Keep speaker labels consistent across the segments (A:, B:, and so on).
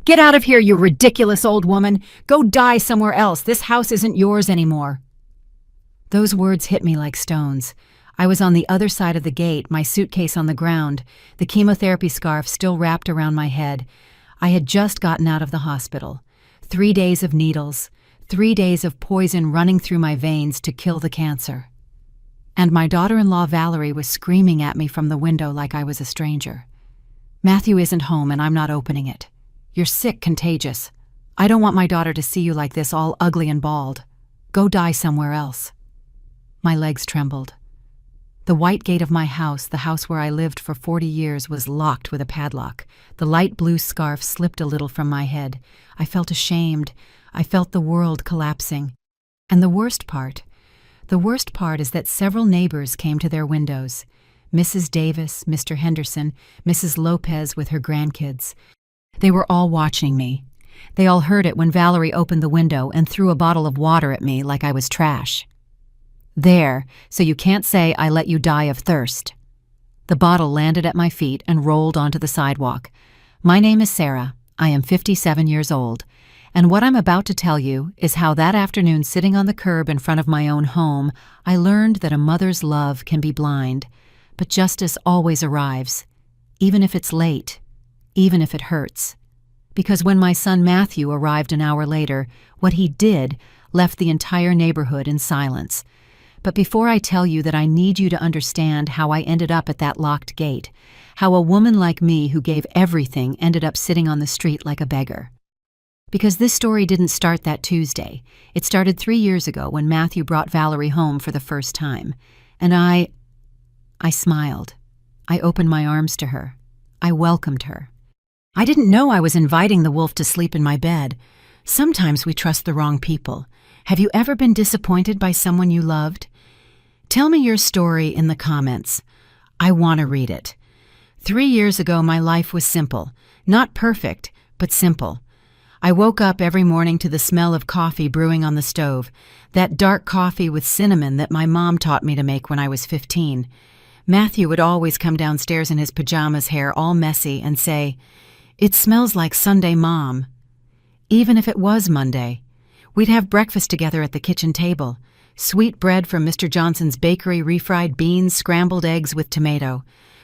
A: Get out of here, you ridiculous old woman. Go die somewhere else. This house isn't yours anymore. Those words hit me like stones. I was on the other side of the gate, my suitcase on the ground, the chemotherapy scarf still wrapped around my head. I had just gotten out of the hospital. 3 days of needles, 3 days of poison running through my veins to kill the cancer. And my daughter-in-law Valerie was screaming at me from the window like I was a stranger. Matthew isn't home and I'm not opening it. You're sick, contagious. I don't want my daughter to see you like this, all ugly and bald. Go die somewhere else. My legs trembled. The white gate of my house, the house where I lived for 40 years, was locked with a padlock. The light blue scarf slipped a little from my head. I felt ashamed. I felt the world collapsing. And the worst part is that several neighbors came to their windows. Mrs. Davis, Mr. Henderson, Mrs. Lopez with her grandkids. They were all watching me. They all heard it when Valerie opened the window and threw a bottle of water at me like I was trash. There, so you can't say I let you die of thirst. The bottle landed at my feet and rolled onto the sidewalk. My name is Sarah. I am 57 years old. And what I'm about to tell you is how that afternoon sitting on the curb in front of my own home, I learned that a mother's love can be blind, but justice always arrives, even if it's late, even if it hurts. Because when my son Matthew arrived an hour later, what he did left the entire neighborhood in silence. But before I tell you that, I need you to understand how I ended up at that locked gate, how a woman like me who gave everything ended up sitting on the street like a beggar. Because this story didn't start that Tuesday. It started 3 years ago when Matthew brought Valerie home for the first time. And I smiled. I opened my arms to her. I welcomed her. I didn't know I was inviting the wolf to sleep in my bed. Sometimes we trust the wrong people. Have you ever been disappointed by someone you loved? Tell me your story in the comments. I want to read it. 3 years ago, my life was simple. Not perfect, but simple. I woke up every morning to the smell of coffee brewing on the stove, that dark coffee with cinnamon that my mom taught me to make when I was 15. Matthew would always come downstairs in his pajamas, hair all messy, and say, "It smells like Sunday, Mom." Even if it was Monday. We'd have breakfast together at the kitchen table. Sweet bread from Mr. Johnson's bakery, refried beans, scrambled eggs with tomato.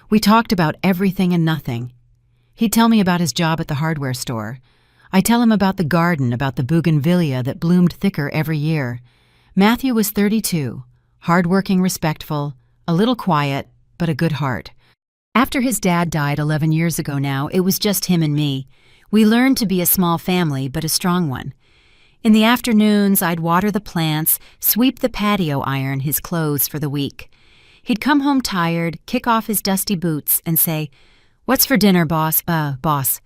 A: We talked about everything and nothing. He'd tell me about his job at the hardware store. I'd tell him about the garden, about the bougainvillea that bloomed thicker every year. Matthew was 32, hardworking, respectful, a little quiet, but a good heart. After his dad died 11 years ago now, it was just him and me. We learned to be a small family, but a strong one. In the afternoons, I'd water the plants, sweep the patio, iron his clothes for the week. He'd come home tired, kick off his dusty boots, and say, "What's for dinner, boss?" Boss.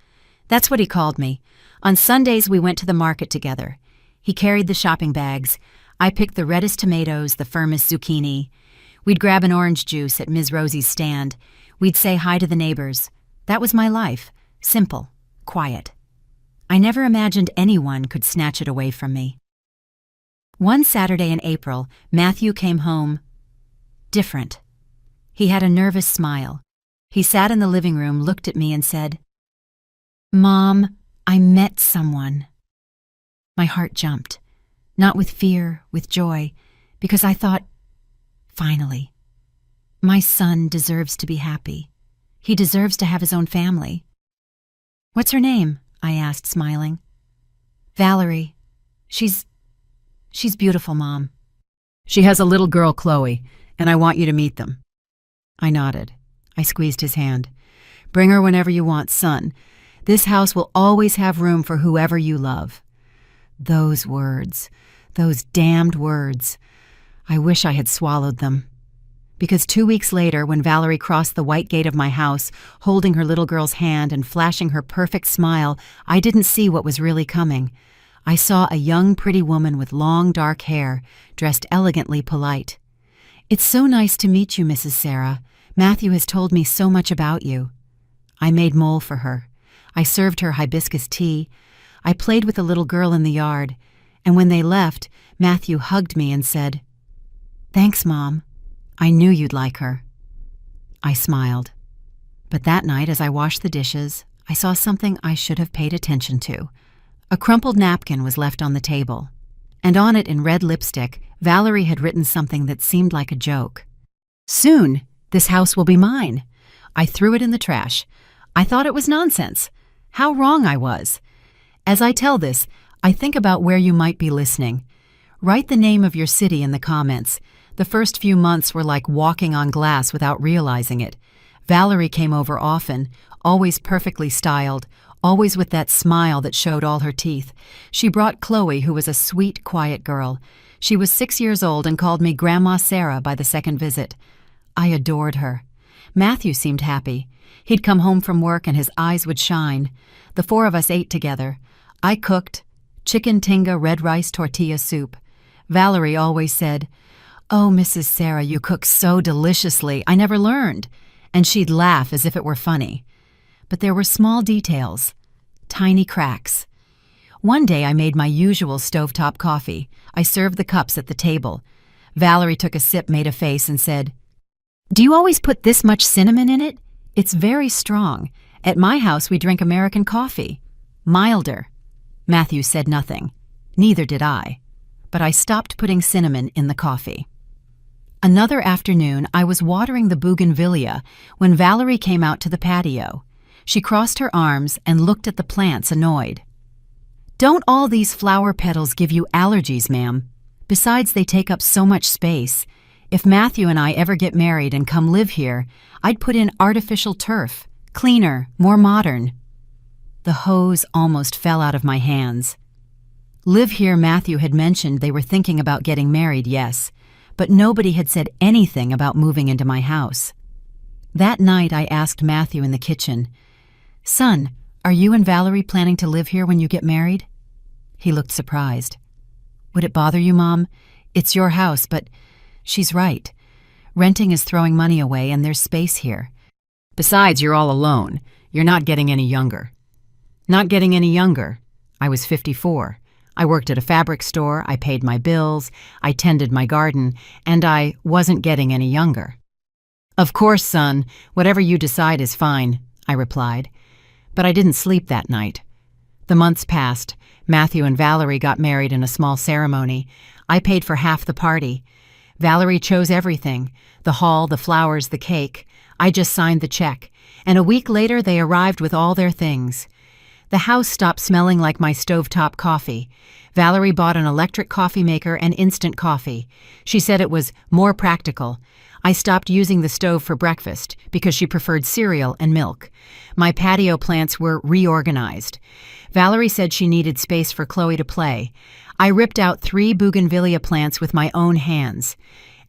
A: That's what he called me. On Sundays, we went to the market together. He carried the shopping bags. I picked the reddest tomatoes, the firmest zucchini. We'd grab an orange juice at Ms. Rosie's stand. We'd say hi to the neighbors. That was my life. Simple, quiet. I never imagined anyone could snatch it away from me. One Saturday in April, Matthew came home different. He had a nervous smile. He sat in the living room, looked at me, and said, "Mom, I met someone." My heart jumped, not with fear, with joy, because I thought, finally, my son deserves to be happy. He deserves to have his own family. "What's her name?" I asked, smiling. "Valerie. She's beautiful, Mom." "She has a little girl, Chloe, and I want you to meet them." I nodded. I squeezed his hand. "Bring her whenever you want, son. This house will always have room for whoever you love." Those words, those damned words. I wish I had swallowed them. Because 2 weeks later, when Valerie crossed the white gate of my house, holding her little girl's hand and flashing her perfect smile, I didn't see what was really coming. I saw a young, pretty woman with long, dark hair, dressed elegantly polite. "It's so nice to meet you, Mrs. Sarah. Matthew has told me so much about you." I made mole for her. I served her hibiscus tea. I played with the little girl in the yard. And when they left, Matthew hugged me and said, "Thanks, Mom. I knew you'd like her." I smiled. But that night, as I washed the dishes, I saw something I should have paid attention to. A crumpled napkin was left on the table, and on it in red lipstick, Valerie had written something that seemed like a joke. "Soon, this house will be mine." I threw it in the trash. I thought it was nonsense. How wrong I was. As I tell this, I think about where you might be listening. Write the name of your city in the comments. The first few months were like walking on glass without realizing it. Valerie came over often, always perfectly styled, always with that smile that showed all her teeth. She brought Chloe, who was a sweet, quiet girl. She was 6 years old and called me Grandma Sarah by the second visit. I adored her. Matthew seemed happy. He'd come home from work and his eyes would shine. The four of us ate together. I cooked chicken tinga red rice tortilla soup. Valerie always said, "Oh, Mrs. Sarah, you cook so deliciously. I never learned." And she'd laugh as if it were funny. But there were small details, tiny cracks. One day I made my usual stovetop coffee. I served the cups at the table. Valerie took a sip, made a face, and said, "Do you always put this much cinnamon in it? It's very strong. At my house we drink American coffee. Milder." Matthew said nothing. Neither did I. But I stopped putting cinnamon in the coffee. Another afternoon, I was watering the bougainvillea when Valerie came out to the patio. She crossed her arms and looked at the plants, annoyed. "Don't all these flower petals give you allergies, ma'am? Besides, they take up so much space. If Matthew and I ever get married and come live here, I'd put in artificial turf, cleaner, more modern." The hose almost fell out of my hands. Live here, Matthew had mentioned they were thinking about getting married, yes, but nobody had said anything about moving into my house. That night I asked Matthew in the kitchen, "Son, are you and Valerie planning to live here when you get married?" He looked surprised. "Would it bother you, Mom? It's your house, but she's right. Renting is throwing money away and there's space here. Besides, you're all alone. You're not getting any younger." Not getting any younger. I was 54. I worked at a fabric store, I paid my bills, I tended my garden, and I wasn't getting any younger. "Of course, son, whatever you decide is fine," I replied. But I didn't sleep that night. The months passed. Matthew and Valerie got married in a small ceremony. I paid for half the party. Valerie chose everything, the hall, the flowers, the cake. I just signed the check, and a week later they arrived with all their things. The house stopped smelling like my stovetop coffee. Valerie bought an electric coffee maker and instant coffee. She said it was more practical. I stopped using the stove for breakfast because she preferred cereal and milk. My patio plants were reorganized. Valerie said she needed space for Chloe to play. I ripped out 3 bougainvillea plants with my own hands.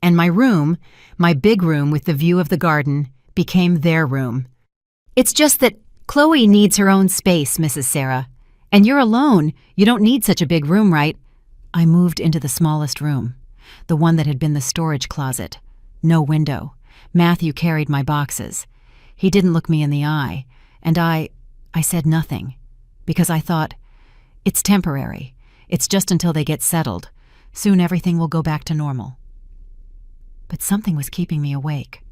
A: And my room, my big room with the view of the garden, became their room. "It's just that Chloe needs her own space, Mrs. Sarah. And you're alone. You don't need such a big room, right?" I moved into the smallest room, the one that had been the storage closet. No window. Matthew carried my boxes. He didn't look me in the eye, and I said nothing, because I thought, it's temporary. It's just until they get settled. Soon everything will go back to normal. But something was keeping me awake.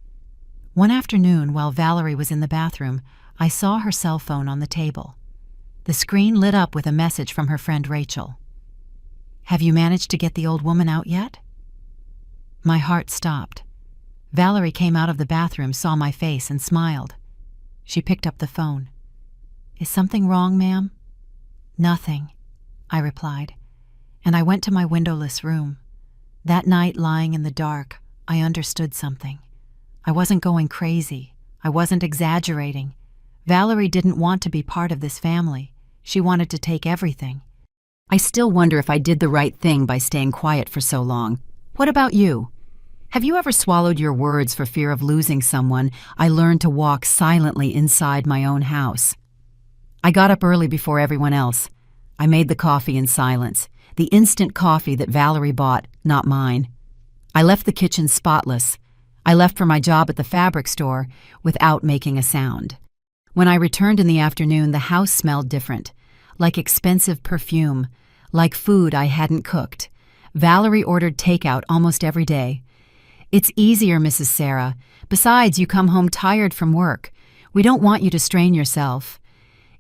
A: One afternoon, while Valerie was in the bathroom, I saw her cell phone on the table. The screen lit up with a message from her friend Rachel. "Have you managed to get the old woman out yet?" My heart stopped. Valerie came out of the bathroom, saw my face, and smiled. She picked up the phone. "Is something wrong, ma'am?" "Nothing," I replied, and I went to my windowless room. That night, lying in the dark, I understood something. I wasn't going crazy. I wasn't exaggerating. Valerie didn't want to be part of this family. She wanted to take everything. I still wonder if I did the right thing by staying quiet for so long. What about you? Have you ever swallowed your words for fear of losing someone? I learned to walk silently inside my own house. I got up early before everyone else. I made the coffee in silence, the instant coffee that Valerie bought, not mine. I left the kitchen spotless. I left for my job at the fabric store without making a sound. When I returned in the afternoon, the house smelled different, like expensive perfume, like food I hadn't cooked. Valerie ordered takeout almost every day. "It's easier, Mrs. Sarah. Besides, you come home tired from work. We don't want you to strain yourself."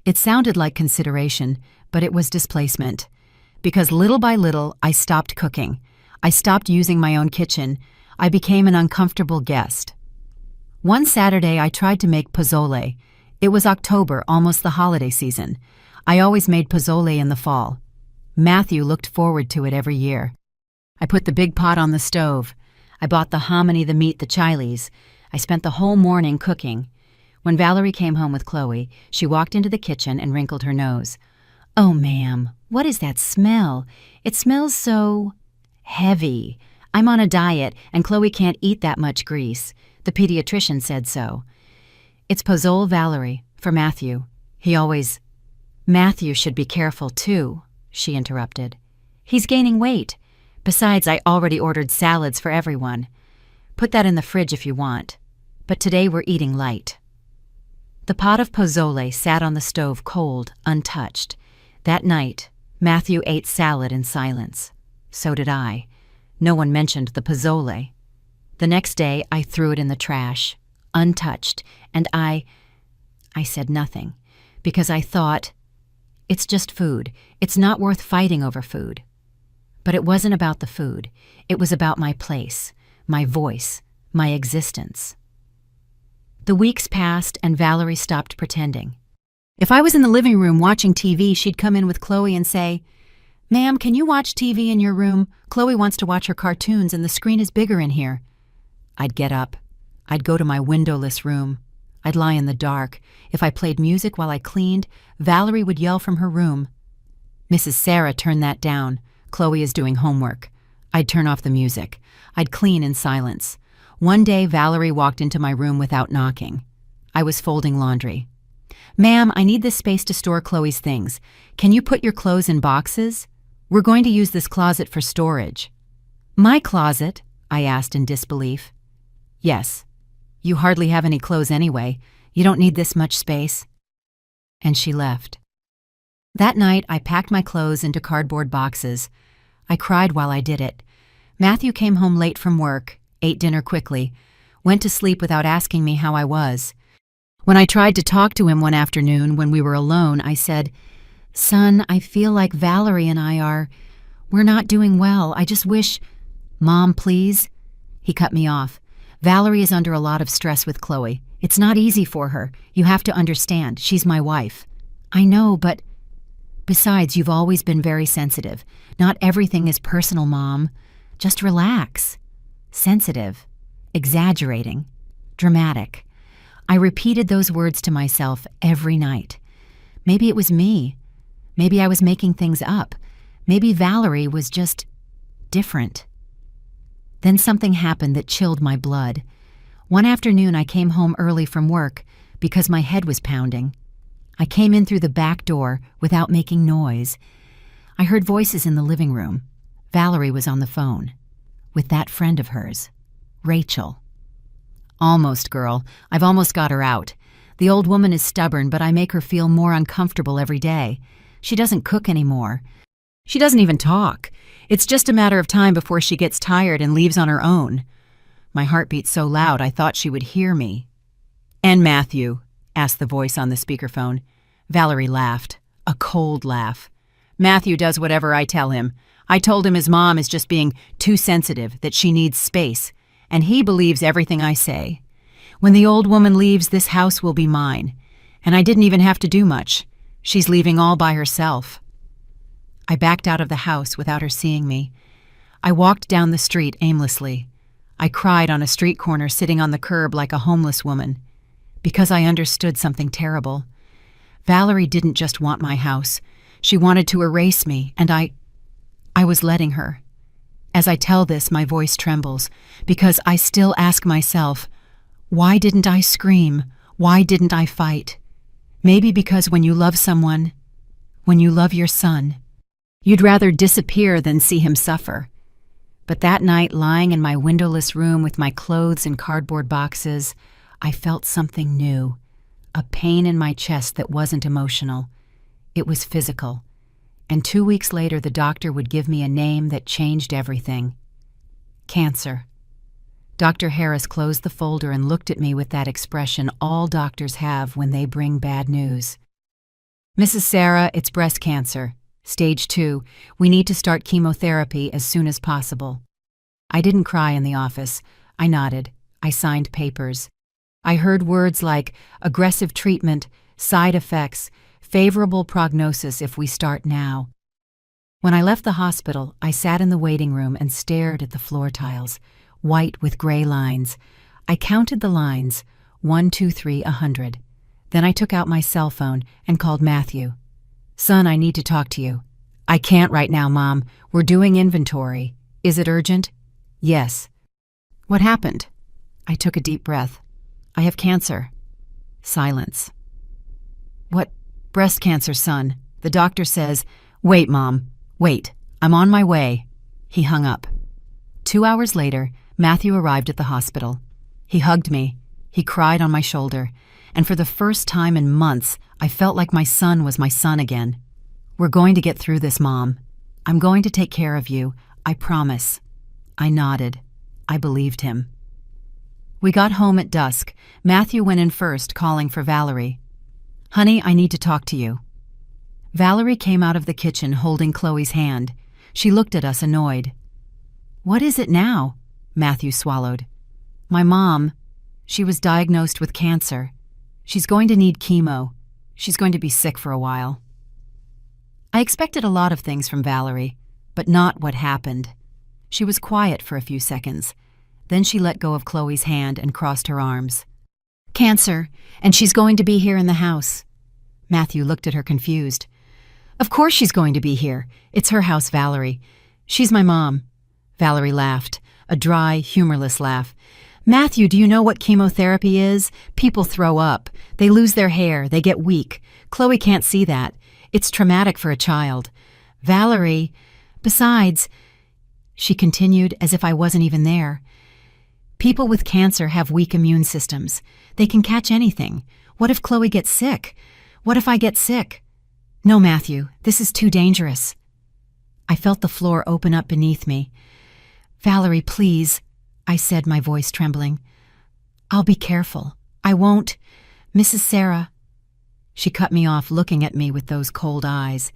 A: It sounded like consideration, but it was displacement. Because little by little, I stopped cooking. I stopped using my own kitchen. I became an uncomfortable guest. One Saturday, I tried to make pozole. It was October, almost the holiday season. I always made pozole in the fall. Matthew looked forward to it every year. I put the big pot on the stove. I bought the hominy, the meat, the chiles. I spent the whole morning cooking. When Valerie came home with Chloe, she walked into the kitchen and wrinkled her nose. "Oh, ma'am, what is that smell? It smells so heavy. I'm on a diet, and Chloe can't eat that much grease. The pediatrician said so." "It's pozole, Valerie, for Matthew. Matthew should be careful, too," she interrupted. "He's gaining weight. Besides, I already ordered salads for everyone. Put that in the fridge if you want. But today we're eating light." The pot of pozole sat on the stove cold, untouched. That night, Matthew ate salad in silence. So did I. No one mentioned the pozole. The next day, I threw it in the trash, untouched, and I said nothing, because I thought, it's just food. It's not worth fighting over food. But it wasn't about the food. It was about my place, my voice, my existence. The weeks passed and Valerie stopped pretending. If I was in the living room watching TV, she'd come in with Chloe and say, "Ma'am, can you watch TV in your room? Chloe wants to watch her cartoons and the screen is bigger in here." I'd get up. I'd go to my windowless room. I'd lie in the dark. If I played music while I cleaned, Valerie would yell from her room, "Mrs. Sarah, turn that down. Chloe is doing homework." I'd turn off the music. I'd clean in silence. One day, Valerie walked into my room without knocking. I was folding laundry. "Ma'am, I need this space to store Chloe's things. Can you put your clothes in boxes? We're going to use this closet for storage." "My closet?" I asked in disbelief. "Yes. You hardly have any clothes anyway. You don't need this much space." And she left. That night, I packed my clothes into cardboard boxes. I cried while I did it. Matthew came home late from work, ate dinner quickly, went to sleep without asking me how I was. When I tried to talk to him one afternoon when we were alone, I said, "Son, I feel like Valerie and we're not doing well. I just wish—" "Mom, please." He cut me off. "Valerie is under a lot of stress with Chloe. It's not easy for her. You have to understand. She's my wife." "I know, but besides, you've always been very sensitive. Not everything is personal, Mom. Just relax." Sensitive, exaggerating, dramatic. I repeated those words to myself every night. Maybe it was me. Maybe I was making things up. Maybe Valerie was just different. Then something happened that chilled my blood. One afternoon, I came home early from work because my head was pounding. I came in through the back door without making noise. I heard voices in the living room. Valerie was on the phone with that friend of hers, Rachel. "Almost, girl. I've almost got her out. The old woman is stubborn, but I make her feel more uncomfortable every day. She doesn't cook anymore. She doesn't even talk. It's just a matter of time before she gets tired and leaves on her own." My heart beat so loud I thought she would hear me. "And Matthew?" asked the voice on the speakerphone. Valerie laughed, a cold laugh. "Matthew does whatever I tell him. I told him his mom is just being too sensitive, that she needs space, and he believes everything I say. When the old woman leaves, this house will be mine, and I didn't even have to do much. She's leaving all by herself." I backed out of the house without her seeing me. I walked down the street aimlessly. I cried on a street corner sitting on the curb like a homeless woman, because I understood something terrible. Valerie didn't just want my house. She wanted to erase me, and I was letting her. As I tell this, my voice trembles, because I still ask myself, why didn't I scream? Why didn't I fight? Maybe because when you love someone, when you love your son, you'd rather disappear than see him suffer. But that night, lying in my windowless room with my clothes in cardboard boxes, I felt something new, a pain in my chest that wasn't emotional. It was physical. And 2 weeks later, the doctor would give me a name that changed everything. Cancer. Dr. Harris closed the folder and looked at me with that expression all doctors have when they bring bad news. Mrs. Sarah, it's breast cancer. Stage 2. We need to start chemotherapy as soon as possible. I didn't cry in the office. I nodded. I signed papers. I heard words like aggressive treatment, side effects, favorable prognosis if we start now. When I left the hospital, I sat in the waiting room and stared at the floor tiles, white with gray lines. I counted the lines, 1, 2, 3, 100. Then I took out my cell phone and called Matthew. Son, I need to talk to you. I can't right now, Mom. We're doing inventory. Is it urgent? Yes. What happened? I took a deep breath. I have cancer. Silence. What? Breast cancer, son. The doctor says, wait, Mom. Wait. I'm on my way. He hung up. 2 hours later, Matthew arrived at the hospital. He hugged me. He cried on my shoulder. And for the first time in months, I felt like my son was my son again. We're going to get through this, Mom. I'm going to take care of you. I promise. I nodded. I believed him. We got home at dusk. Matthew went in first, calling for Valerie. Honey, I need to talk to you. Valerie came out of the kitchen holding Chloe's hand. She looked at us annoyed. What is it now? Matthew swallowed. My mom, she was diagnosed with cancer. She's going to need chemo. She's going to be sick for a while. I expected a lot of things from Valerie, but not what happened. She was quiet for a few seconds. Then she let go of Chloe's hand and crossed her arms. Cancer, and she's going to be here in the house. Matthew looked at her confused. Of course she's going to be here. It's her house, Valerie. She's my mom. Valerie laughed, a dry, humorless laugh. Matthew, do you know what chemotherapy is? People throw up. They lose their hair. They get weak. Chloe can't see that. It's traumatic for a child. Valerie, besides, she continued as if I wasn't even there. People with cancer have weak immune systems. They can catch anything. What if Chloe gets sick? What if I get sick? No, Matthew, this is too dangerous. I felt the floor open up beneath me. Valerie, please, I said, my voice trembling. I'll be careful. I won't. Mrs. Sarah. She cut me off, looking at me with those cold eyes.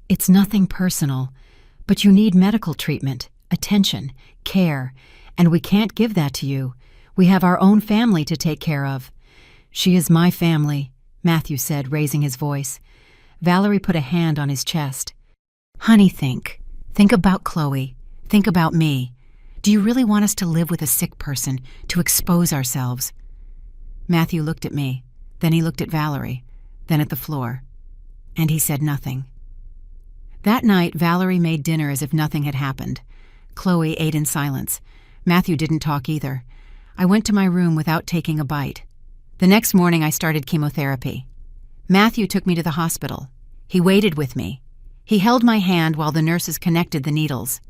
A: It's nothing personal, but you need medical treatment, attention, care, and we can't give that to you. We have our own family to take care of. She is my family, Matthew said, raising his voice. Valerie put a hand on his chest. Honey, think. Think about Chloe. Think about me. Do you really want us to live with a sick person, to expose ourselves? Matthew looked at me. Then he looked at Valerie. Then at the floor. And he said nothing. That night, Valerie made dinner as if nothing had happened. Chloe ate in silence. Matthew didn't talk either. I went to my room without taking a bite. The next morning, I started chemotherapy. Matthew took me to the hospital. He waited with me. He held my hand while the nurses connected the needles.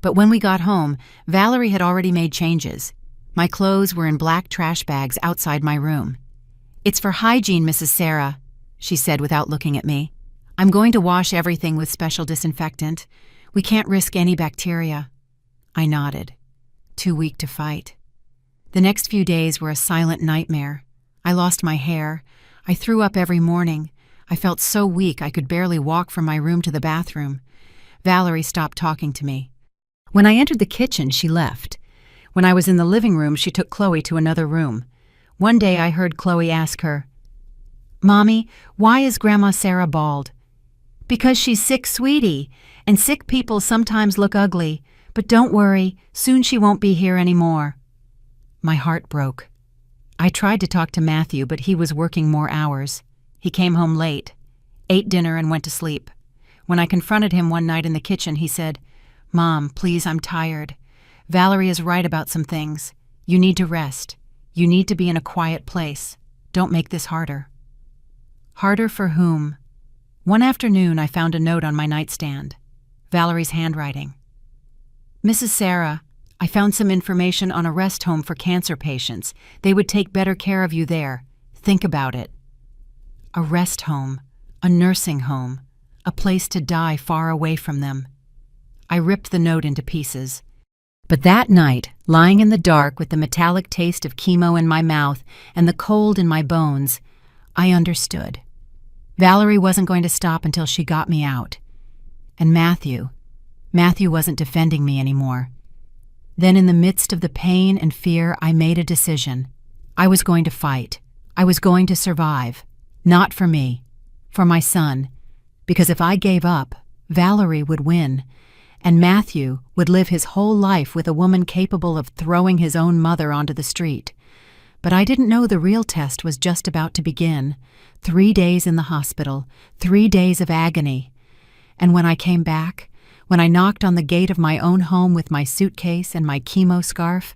A: But when we got home, Valerie had already made changes. My clothes were in black trash bags outside my room. It's for hygiene, Mrs. Sarah, she said without looking at me. I'm going to wash everything with special disinfectant. We can't risk any bacteria. I nodded. Too weak to fight. The next few days were a silent nightmare. I lost my hair. I threw up every morning. I felt so weak I could barely walk from my room to the bathroom. Valerie stopped talking to me. When I entered the kitchen, she left. When I was in the living room, she took Chloe to another room. One day I heard Chloe ask her, Mommy, why is Grandma Sarah bald? Because she's sick, sweetie, and sick people sometimes look ugly. But don't worry, soon she won't be here anymore. My heart broke. I tried to talk to Matthew, but he was working more hours. He came home late, ate dinner, and went to sleep. When I confronted him one night in the kitchen, he said, Mom, please, I'm tired. Valerie is right about some things. You need to rest. You need to be in a quiet place. Don't make this harder. Harder for whom? One afternoon, I found a note on my nightstand. Valerie's handwriting. Mrs. Sarah, I found some information on a rest home for cancer patients. They would take better care of you there. Think about it. A rest home, a nursing home, a place to die far away from them. I ripped the note into pieces. But that night, lying in the dark with the metallic taste of chemo in my mouth and the cold in my bones, I understood. Valerie wasn't going to stop until she got me out. And Matthew wasn't defending me anymore. Then in the midst of the pain and fear, I made a decision. I was going to fight. I was going to survive. Not for me, for my son. Because if I gave up, Valerie would win, and Matthew would live his whole life with a woman capable of throwing his own mother onto the street. But I didn't know the real test was just about to begin. 3 days in the hospital, 3 days of agony. And when I came back, when I knocked on the gate of my own home with my suitcase and my chemo scarf,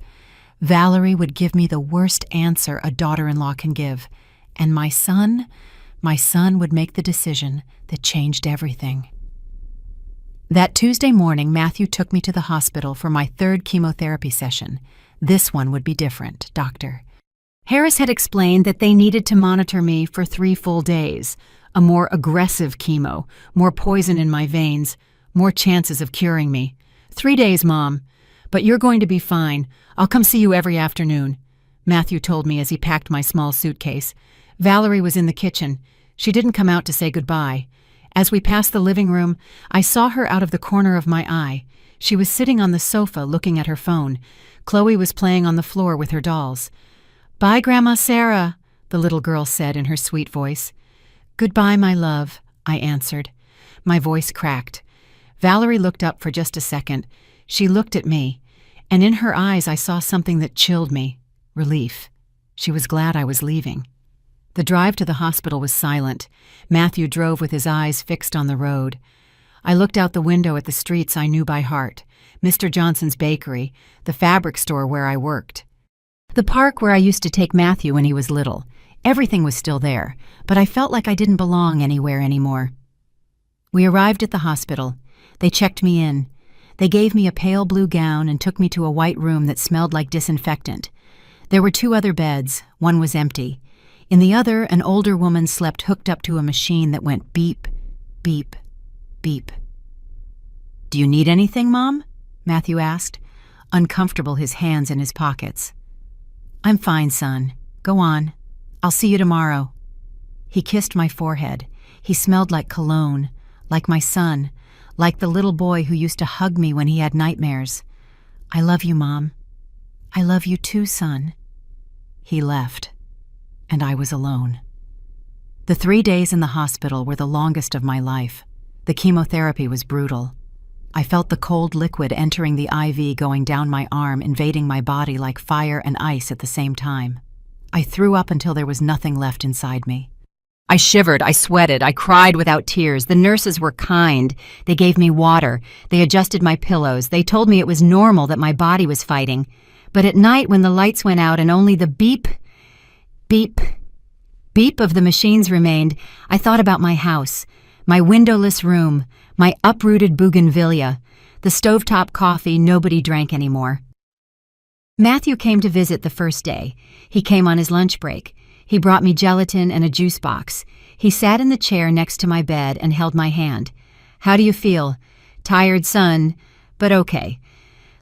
A: Valerie would give me the worst answer a daughter-in-law can give. And my son would make the decision that changed everything. That Tuesday morning, Matthew took me to the hospital for my 3rd chemotherapy session. This one would be different, doctor. Harris had explained that they needed to monitor me for 3 full days. A more aggressive chemo, more poison in my veins, more chances of curing me. 3 days, Mom. But you're going to be fine. I'll come see you every afternoon, Matthew told me as he packed my small suitcase. Valerie was in the kitchen. She didn't come out to say goodbye. As we passed the living room, I saw her out of the corner of my eye. She was sitting on the sofa looking at her phone. Chloe was playing on the floor with her dolls. "Bye, Grandma Sarah," the little girl said in her sweet voice. "Goodbye, my love," I answered. My voice cracked. Valerie looked up for just a second. She looked at me, and in her eyes I saw something that chilled me. Relief. She was glad I was leaving. The drive to the hospital was silent. Matthew drove with his eyes fixed on the road. I looked out the window at the streets I knew by heart. Mr. Johnson's bakery, the fabric store where I worked. The park where I used to take Matthew when he was little. Everything was still there, but I felt like I didn't belong anywhere anymore. We arrived at the hospital. They checked me in. They gave me a pale blue gown and took me to a white room that smelled like disinfectant. There were 2 other beds. One was empty. In the other, an older woman slept hooked up to a machine that went beep, beep, beep. "Do you need anything, Mom?" Matthew asked, uncomfortable, his hands in his pockets. "I'm fine, son. Go on. I'll see you tomorrow." He kissed my forehead. He smelled like cologne, like my son, like the little boy who used to hug me when he had nightmares. "I love you, Mom. I love you too, son." He left, and I was alone. The 3 days in the hospital were the longest of my life. The chemotherapy was brutal. I felt the cold liquid entering the IV going down my arm, invading my body like fire and ice at the same time. I threw up until there was nothing left inside me. I shivered, I sweated, I cried without tears. The nurses were kind. They gave me water. They adjusted my pillows. They told me it was normal that my body was fighting. But at night, when the lights went out and only the beep, beep, beep of the machines remained, I thought about my house, my windowless room, my uprooted bougainvillea, the stovetop coffee nobody drank anymore. Matthew came to visit the first day. He came on his lunch break. He brought me gelatin and a juice box. He sat in the chair next to my bed and held my hand. "How do you feel?" "Tired, son, but okay.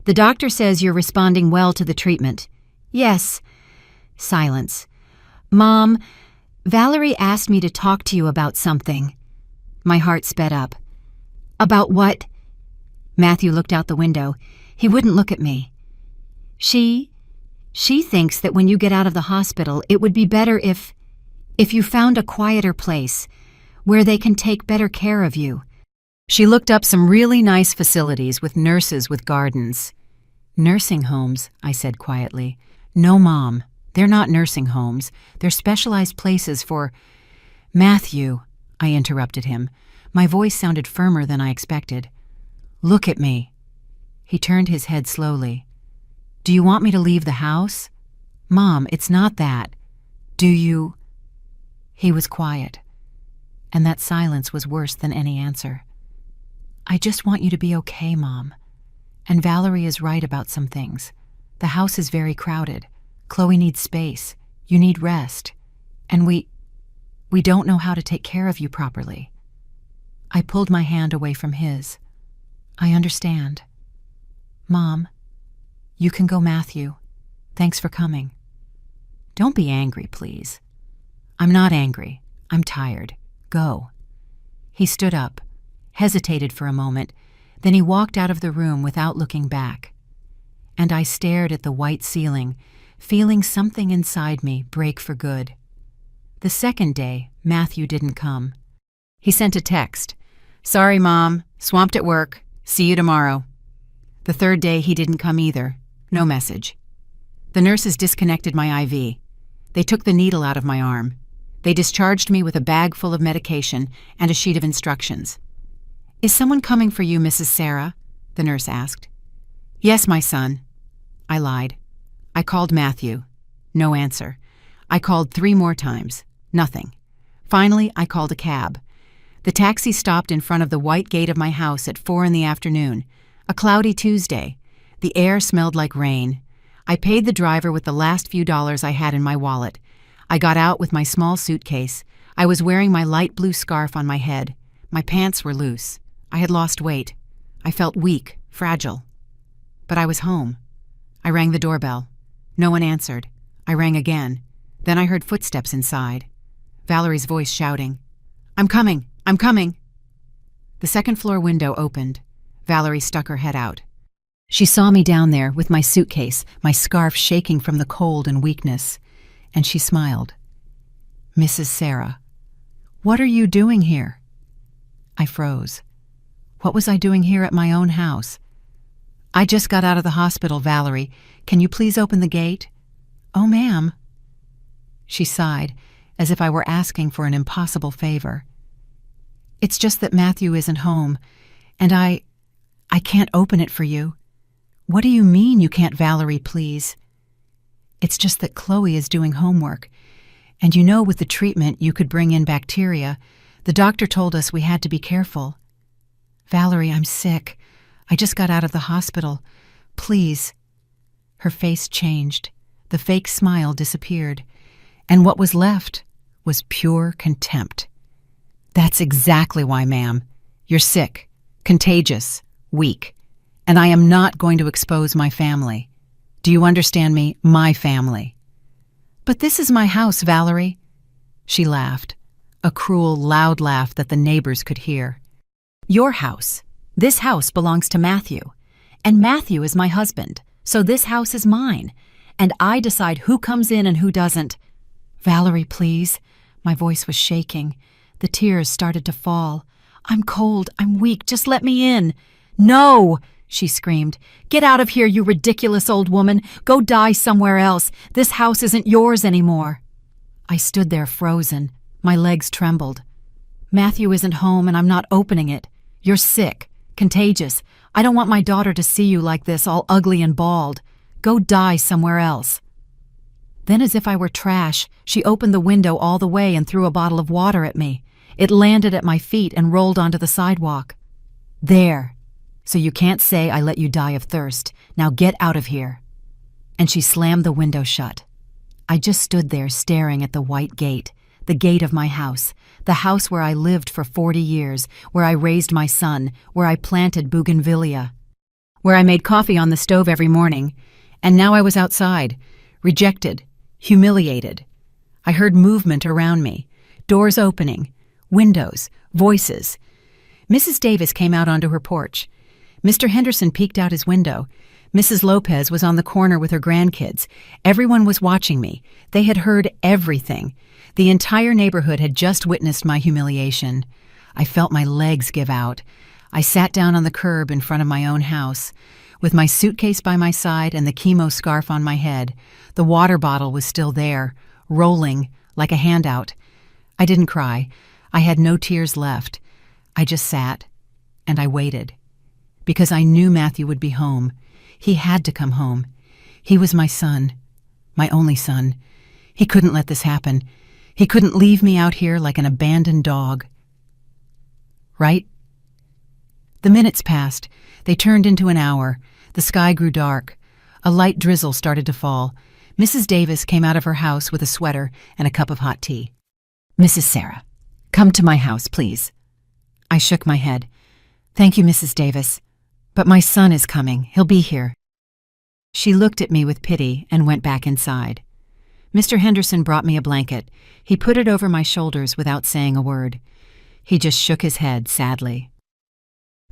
A: The doctor says you're responding well to the treatment." "Yes." Silence. "Mom, Valerie asked me to talk to you about something." My heart sped up. "About what?" Matthew looked out the window. He wouldn't look at me. She thinks that when you get out of the hospital, it would be better if you found a quieter place where they can take better care of you. She looked up some really nice facilities with nurses with gardens. "Nursing homes," I said quietly. "No, Mom, they're not nursing homes. They're specialized places for—" "Matthew," I interrupted him. My voice sounded firmer than I expected. "Look at me." He turned his head slowly. "Do you want me to leave the house?" "Mom, it's not that. Do you—" He was quiet, and that silence was worse than any answer. "I just want you to be okay, Mom. And Valerie is right about some things. The house is very crowded. Chloe needs space. You need rest. And we don't know how to take care of you properly." I pulled my hand away from his. "I understand. Mom, you can go, Matthew. Thanks for coming." "Don't be angry, please." "I'm not angry. I'm tired. Go." He stood up, hesitated for a moment, then he walked out of the room without looking back. And I stared at the white ceiling, feeling something inside me break for good. The second day, Matthew didn't come. He sent a text. "Sorry, Mom. Swamped at work. See you tomorrow." The third day, he didn't come either. No message. The nurses disconnected my IV. They took the needle out of my arm. They discharged me with a bag full of medication and a sheet of instructions. "Is someone coming for you, Mrs. Sarah?" the nurse asked. "Yes, my son." I lied. I called Matthew. No answer. I called 3 more times. Nothing. Finally, I called a cab. The taxi stopped in front of the white gate of my house at 4 in the afternoon. A cloudy Tuesday. The air smelled like rain. I paid the driver with the last few dollars I had in my wallet. I got out with my small suitcase. I was wearing my light blue scarf on my head. My pants were loose. I had lost weight. I felt weak, fragile. But I was home. I rang the doorbell. No one answered. I rang again. Then I heard footsteps inside. Valerie's voice shouting, "I'm coming! I'm coming!" The second-floor window opened. Valerie stuck her head out. She saw me down there with my suitcase, my scarf shaking from the cold and weakness, and she smiled. "Mrs. Sarah, what are you doing here?" I froze. What was I doing here at my own house? "I just got out of the hospital, Valerie. Can you please open the gate?" "Oh, ma'am." She sighed, as if I were asking for an impossible favor. "It's just that Matthew isn't home, and I can't open it for you." "What do you mean you can't, Valerie, please?" "It's just that Chloe is doing homework, and you know with the treatment you could bring in bacteria. The doctor told us we had to be careful." "Valerie, I'm sick. I just got out of the hospital. Please." Her face changed. The fake smile disappeared, and what was left was pure contempt. "That's exactly why, ma'am. You're sick, contagious, weak, and I am not going to expose my family. Do you understand me? My family." "But this is my house, Valerie." She laughed, a cruel, loud laugh that the neighbors could hear. "Your house. This house belongs to Matthew, and Matthew is my husband, so this house is mine, and I decide who comes in and who doesn't." "Valerie, please." My voice was shaking. The tears started to fall. "I'm cold. I'm weak. Just let me in." "No!" she screamed. "Get out of here, you ridiculous old woman. Go die somewhere else. This house isn't yours anymore." I stood there frozen. My legs trembled. "Matthew isn't home, and I'm not opening it. You're sick, contagious. I don't want my daughter to see you like this, all ugly and bald. Go die somewhere else." Then, as if I were trash, she opened the window all the way and threw a bottle of water at me. It landed at my feet and rolled onto the sidewalk. "There. So you can't say I let you die of thirst. Now get out of here." And she slammed the window shut. I just stood there staring at the white gate, the gate of my house, the house where I lived for 40 years, where I raised my son, where I planted bougainvillea, where I made coffee on the stove every morning. And now I was outside, rejected, humiliated. I heard movement around me, doors opening, windows, voices. Mrs. Davis came out onto her porch. Mr. Henderson peeked out his window. Mrs. Lopez was on the corner with her grandkids. Everyone was watching me. They had heard everything. The entire neighborhood had just witnessed my humiliation. I felt my legs give out. I sat down on the curb in front of my own house. With my suitcase by my side and the chemo scarf on my head, the water bottle was still there, rolling like a handout. I didn't cry. I had no tears left. I just sat, and I waited. Because I knew Matthew would be home. He had to come home. He was my son, my only son. He couldn't let this happen. He couldn't leave me out here like an abandoned dog. Right? The minutes passed. They turned into an hour. The sky grew dark. A light drizzle started to fall. Mrs. Davis came out of her house with a sweater and a cup of hot tea. "Mrs. Sarah, come to my house, please." I shook my head. "Thank you, Mrs. Davis. But my son is coming. He'll be here." She looked at me with pity and went back inside. Mr. Henderson brought me a blanket. He put it over my shoulders without saying a word. He just shook his head sadly.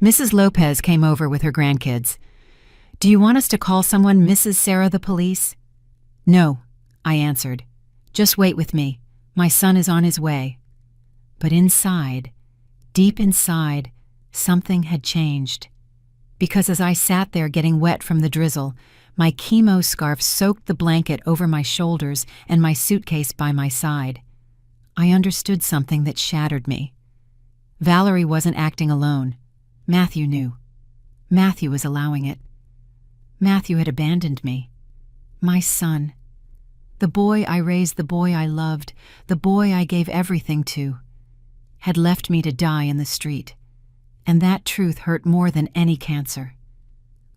A: Mrs. Lopez came over with her grandkids. "Do you want us to call someone, Mrs. Sarah, the police?" "No," I answered. "Just wait with me. My son is on his way." But inside, deep inside, something had changed. Because as I sat there getting wet from the drizzle, my chemo scarf soaked the blanket over my shoulders and my suitcase by my side. I understood something that shattered me. Valerie wasn't acting alone. Matthew knew. Matthew was allowing it. Matthew had abandoned me. My son. The boy I raised, the boy I loved, the boy I gave everything to, had left me to die in the street. And that truth hurt more than any cancer,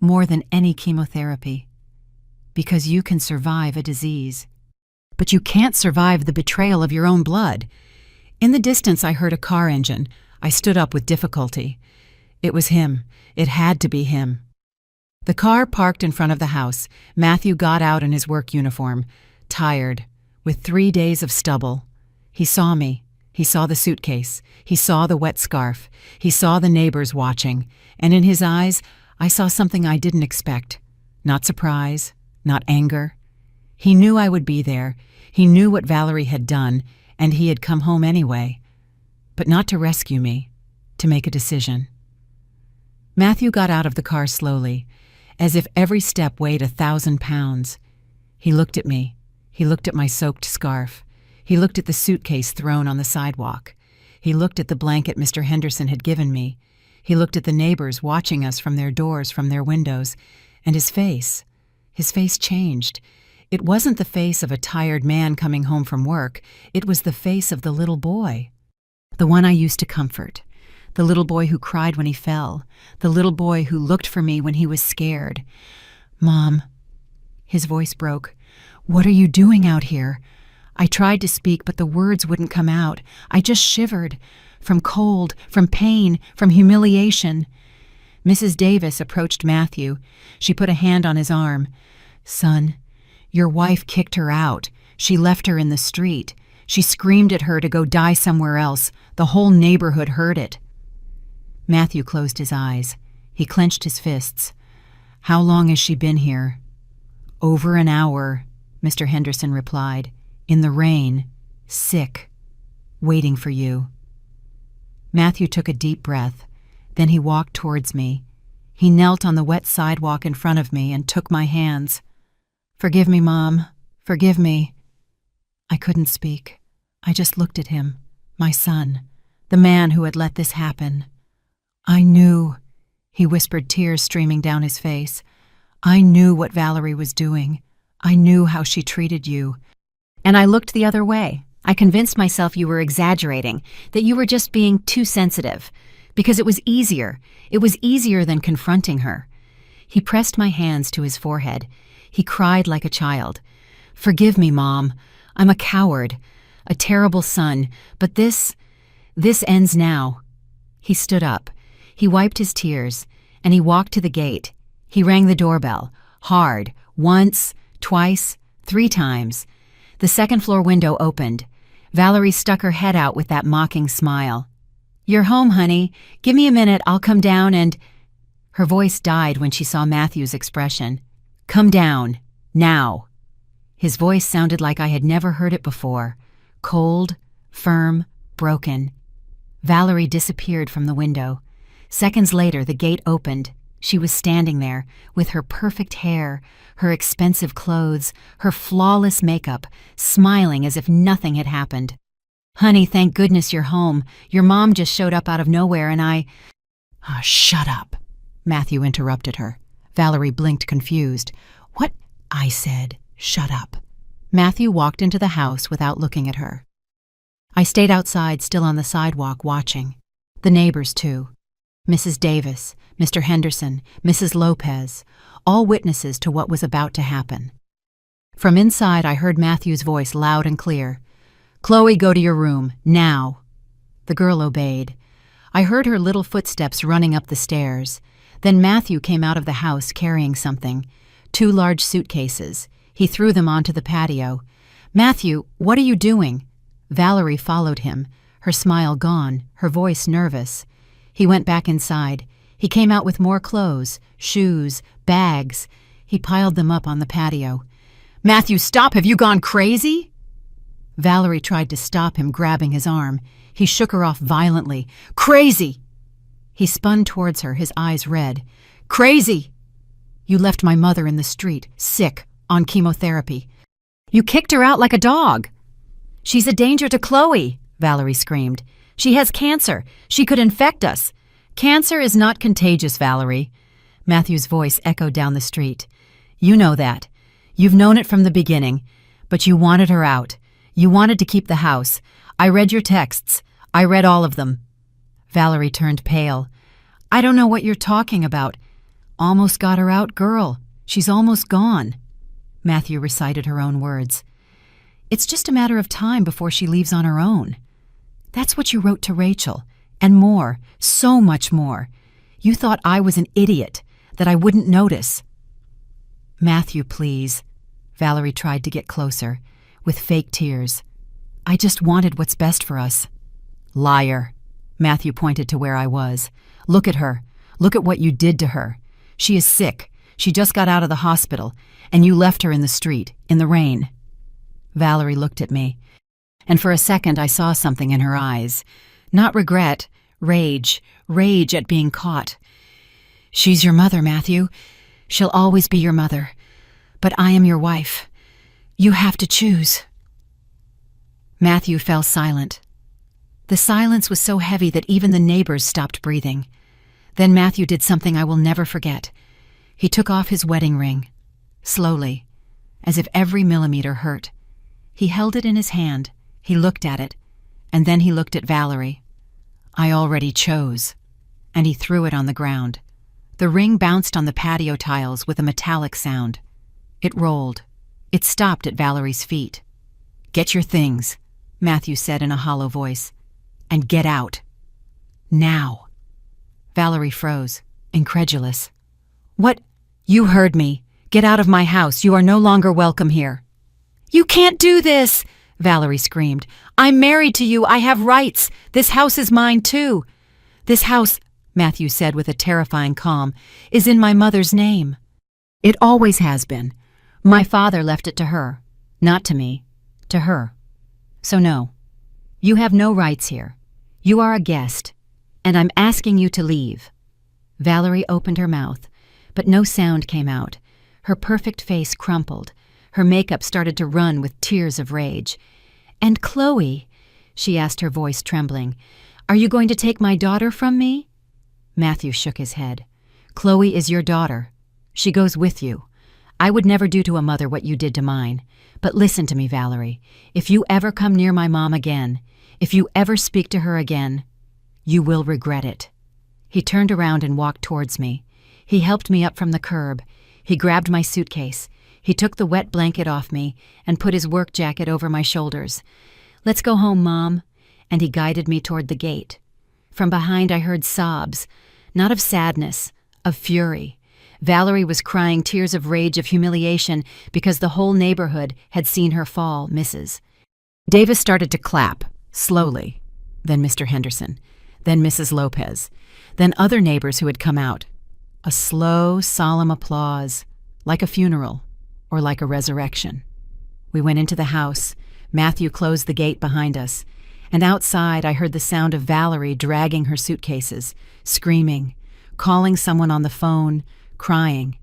A: more than any chemotherapy. Because you can survive a disease, but you can't survive the betrayal of your own blood. In the distance, I heard a car engine. I stood up with difficulty. It was him. It had to be him. The car parked in front of the house. Matthew got out in his work uniform, tired, with 3 days of stubble. He saw me. He saw the suitcase. He saw the wet scarf. He saw the neighbors watching. And in his eyes, I saw something I didn't expect. Not surprise, not anger. He knew I would be there. He knew what Valerie had done, and he had come home anyway. But not to rescue me, to make a decision. Matthew got out of the car slowly, as if every step weighed 1,000 pounds. He looked at me. He looked at my soaked scarf. He looked at the suitcase thrown on the sidewalk. He looked at the blanket Mr. Henderson had given me. He looked at the neighbors watching us from their doors, from their windows. And his face changed. It wasn't the face of a tired man coming home from work. It was the face of the little boy. The one I used to comfort. The little boy who cried when he fell. The little boy who looked for me when he was scared. "Mom." His voice broke. "What are you doing out here?" I tried to speak, but the words wouldn't come out. I just shivered. From cold, from pain, from humiliation. Mrs. Davis approached Matthew. She put a hand on his arm. "Son, your wife kicked her out. She left her in the street. She screamed at her to go die somewhere else. The whole neighborhood heard it." Matthew closed his eyes. He clenched his fists. "How long has she been here?" "Over an hour," Mr. Henderson replied. "In the rain, sick, waiting for you." Matthew took a deep breath. Then he walked towards me. He knelt on the wet sidewalk in front of me and took my hands. "Forgive me, Mom. Forgive me." I couldn't speak. I just looked at him, my son, the man who had let this happen. "I knew," he whispered, tears streaming down his face. "I knew what Valerie was doing. I knew how she treated you. And I looked the other way. I convinced myself you were exaggerating, that you were just being too sensitive, because it was easier. It was easier than confronting her." He pressed my hands to his forehead. He cried like a child. "Forgive me, Mom. I'm a coward, a terrible son, but this ends now." He stood up. He wiped his tears, and he walked to the gate. He rang the doorbell, hard, once, twice, 3 times. The second-floor window opened. Valerie stuck her head out with that mocking smile. "You're home, honey. Give me a minute, I'll come down and—" Her voice died when she saw Matthew's expression. "Come down, now." His voice sounded like I had never heard it before. Cold, firm, broken. Valerie disappeared from the window. Seconds later, the gate opened. She was standing there, with her perfect hair, her expensive clothes, her flawless makeup, smiling as if nothing had happened. "Honey, thank goodness you're home. Your mom just showed up out of nowhere and I—" "Shut up," Matthew interrupted her. Valerie blinked, confused. "What?" I said. "Shut up." Matthew walked into the house without looking at her. I stayed outside, still on the sidewalk, watching. The neighbors, too. Mrs. Davis, Mr. Henderson, Mrs. Lopez, all witnesses to what was about to happen. From inside, I heard Matthew's voice loud and clear. "Chloe, go to your room, now." The girl obeyed. I heard her little footsteps running up the stairs. Then Matthew came out of the house carrying something. 2 large suitcases. He threw them onto the patio. "Matthew, what are you doing?" Valerie followed him. her smile gone, her voice nervous. He went back inside. He came out with more clothes, shoes, bags. He piled them up on the patio. "Matthew, stop! Have you gone crazy?" Valerie tried to stop him, grabbing his arm. He shook her off violently. "Crazy!" He spun towards her, his eyes red. "Crazy! You left my mother in the street, sick, on chemotherapy. You kicked her out like a dog." "She's a danger to Chloe," Valerie screamed. "She has cancer. She could infect us." "Cancer is not contagious, Valerie." Matthew's voice echoed down the street. "You know that. You've known it from the beginning. But you wanted her out. You wanted to keep the house. I read your texts. I read all of them." Valerie turned pale. "I don't know what you're talking about. Almost got her out, girl. She's almost gone." Matthew recited her own words. "It's just a matter of time before she leaves on her own. That's what you wrote to Rachel. And more, so much more. You thought I was an idiot, that I wouldn't notice." "Matthew, please." Valerie tried to get closer, with fake tears. "I just wanted what's best for us." "Liar." Matthew pointed to where I was. "Look at her. Look at what you did to her. She is sick. She just got out of the hospital, and you left her in the street, in the rain." Valerie looked at me, and for a second I saw something in her eyes. Not regret, rage at being caught. "She's your mother, Matthew. She'll always be your mother. But I am your wife. You have to choose." Matthew fell silent. The silence was so heavy that even the neighbors stopped breathing. Then Matthew did something I will never forget. He took off his wedding ring, slowly, as if every millimeter hurt. He held it in his hand, he looked at it, and then he looked at Valerie. "I already chose." And he threw it on the ground. The ring bounced on the patio tiles with a metallic sound. It rolled. It stopped at Valerie's feet. "Get your things," Matthew said in a hollow voice, "and get out. Now." Valerie froze, incredulous. "What? You heard me. Get out of my house. You are no longer welcome here." "You can't do this!" Valerie screamed. "I'm married to you. I have rights. This house is mine too." "This house," Matthew said with a terrifying calm, "is in my mother's name. It always has been. My father left it to her. Not to me. To her. So no. You have no rights here. You are a guest, and I'm asking you to leave." Valerie opened her mouth, but no sound came out. Her perfect face crumpled. Her makeup started to run with tears of rage. "And Chloe," she asked, her voice trembling, "are you going to take my daughter from me?" Matthew shook his head. "Chloe is your daughter. She goes with you. I would never do to a mother what you did to mine. But listen to me, Valerie. If you ever come near my mom again, if you ever speak to her again, you will regret it." He turned around and walked towards me. He helped me up from the curb. He grabbed my suitcase. He took the wet blanket off me and put his work jacket over my shoulders. "Let's go home, Mom." And he guided me toward the gate. From behind I heard sobs, not of sadness, of fury. Valerie was crying tears of rage, of humiliation, because the whole neighborhood had seen her fall, Mrs. Davis started to clap, slowly. Then Mr. Henderson. Then Mrs. Lopez. Then other neighbors who had come out. A slow, solemn applause, like a funeral, or like a resurrection. We went into the house. Matthew closed the gate behind us. And outside I heard the sound of Valerie dragging her suitcases, screaming, calling someone on the phone, crying.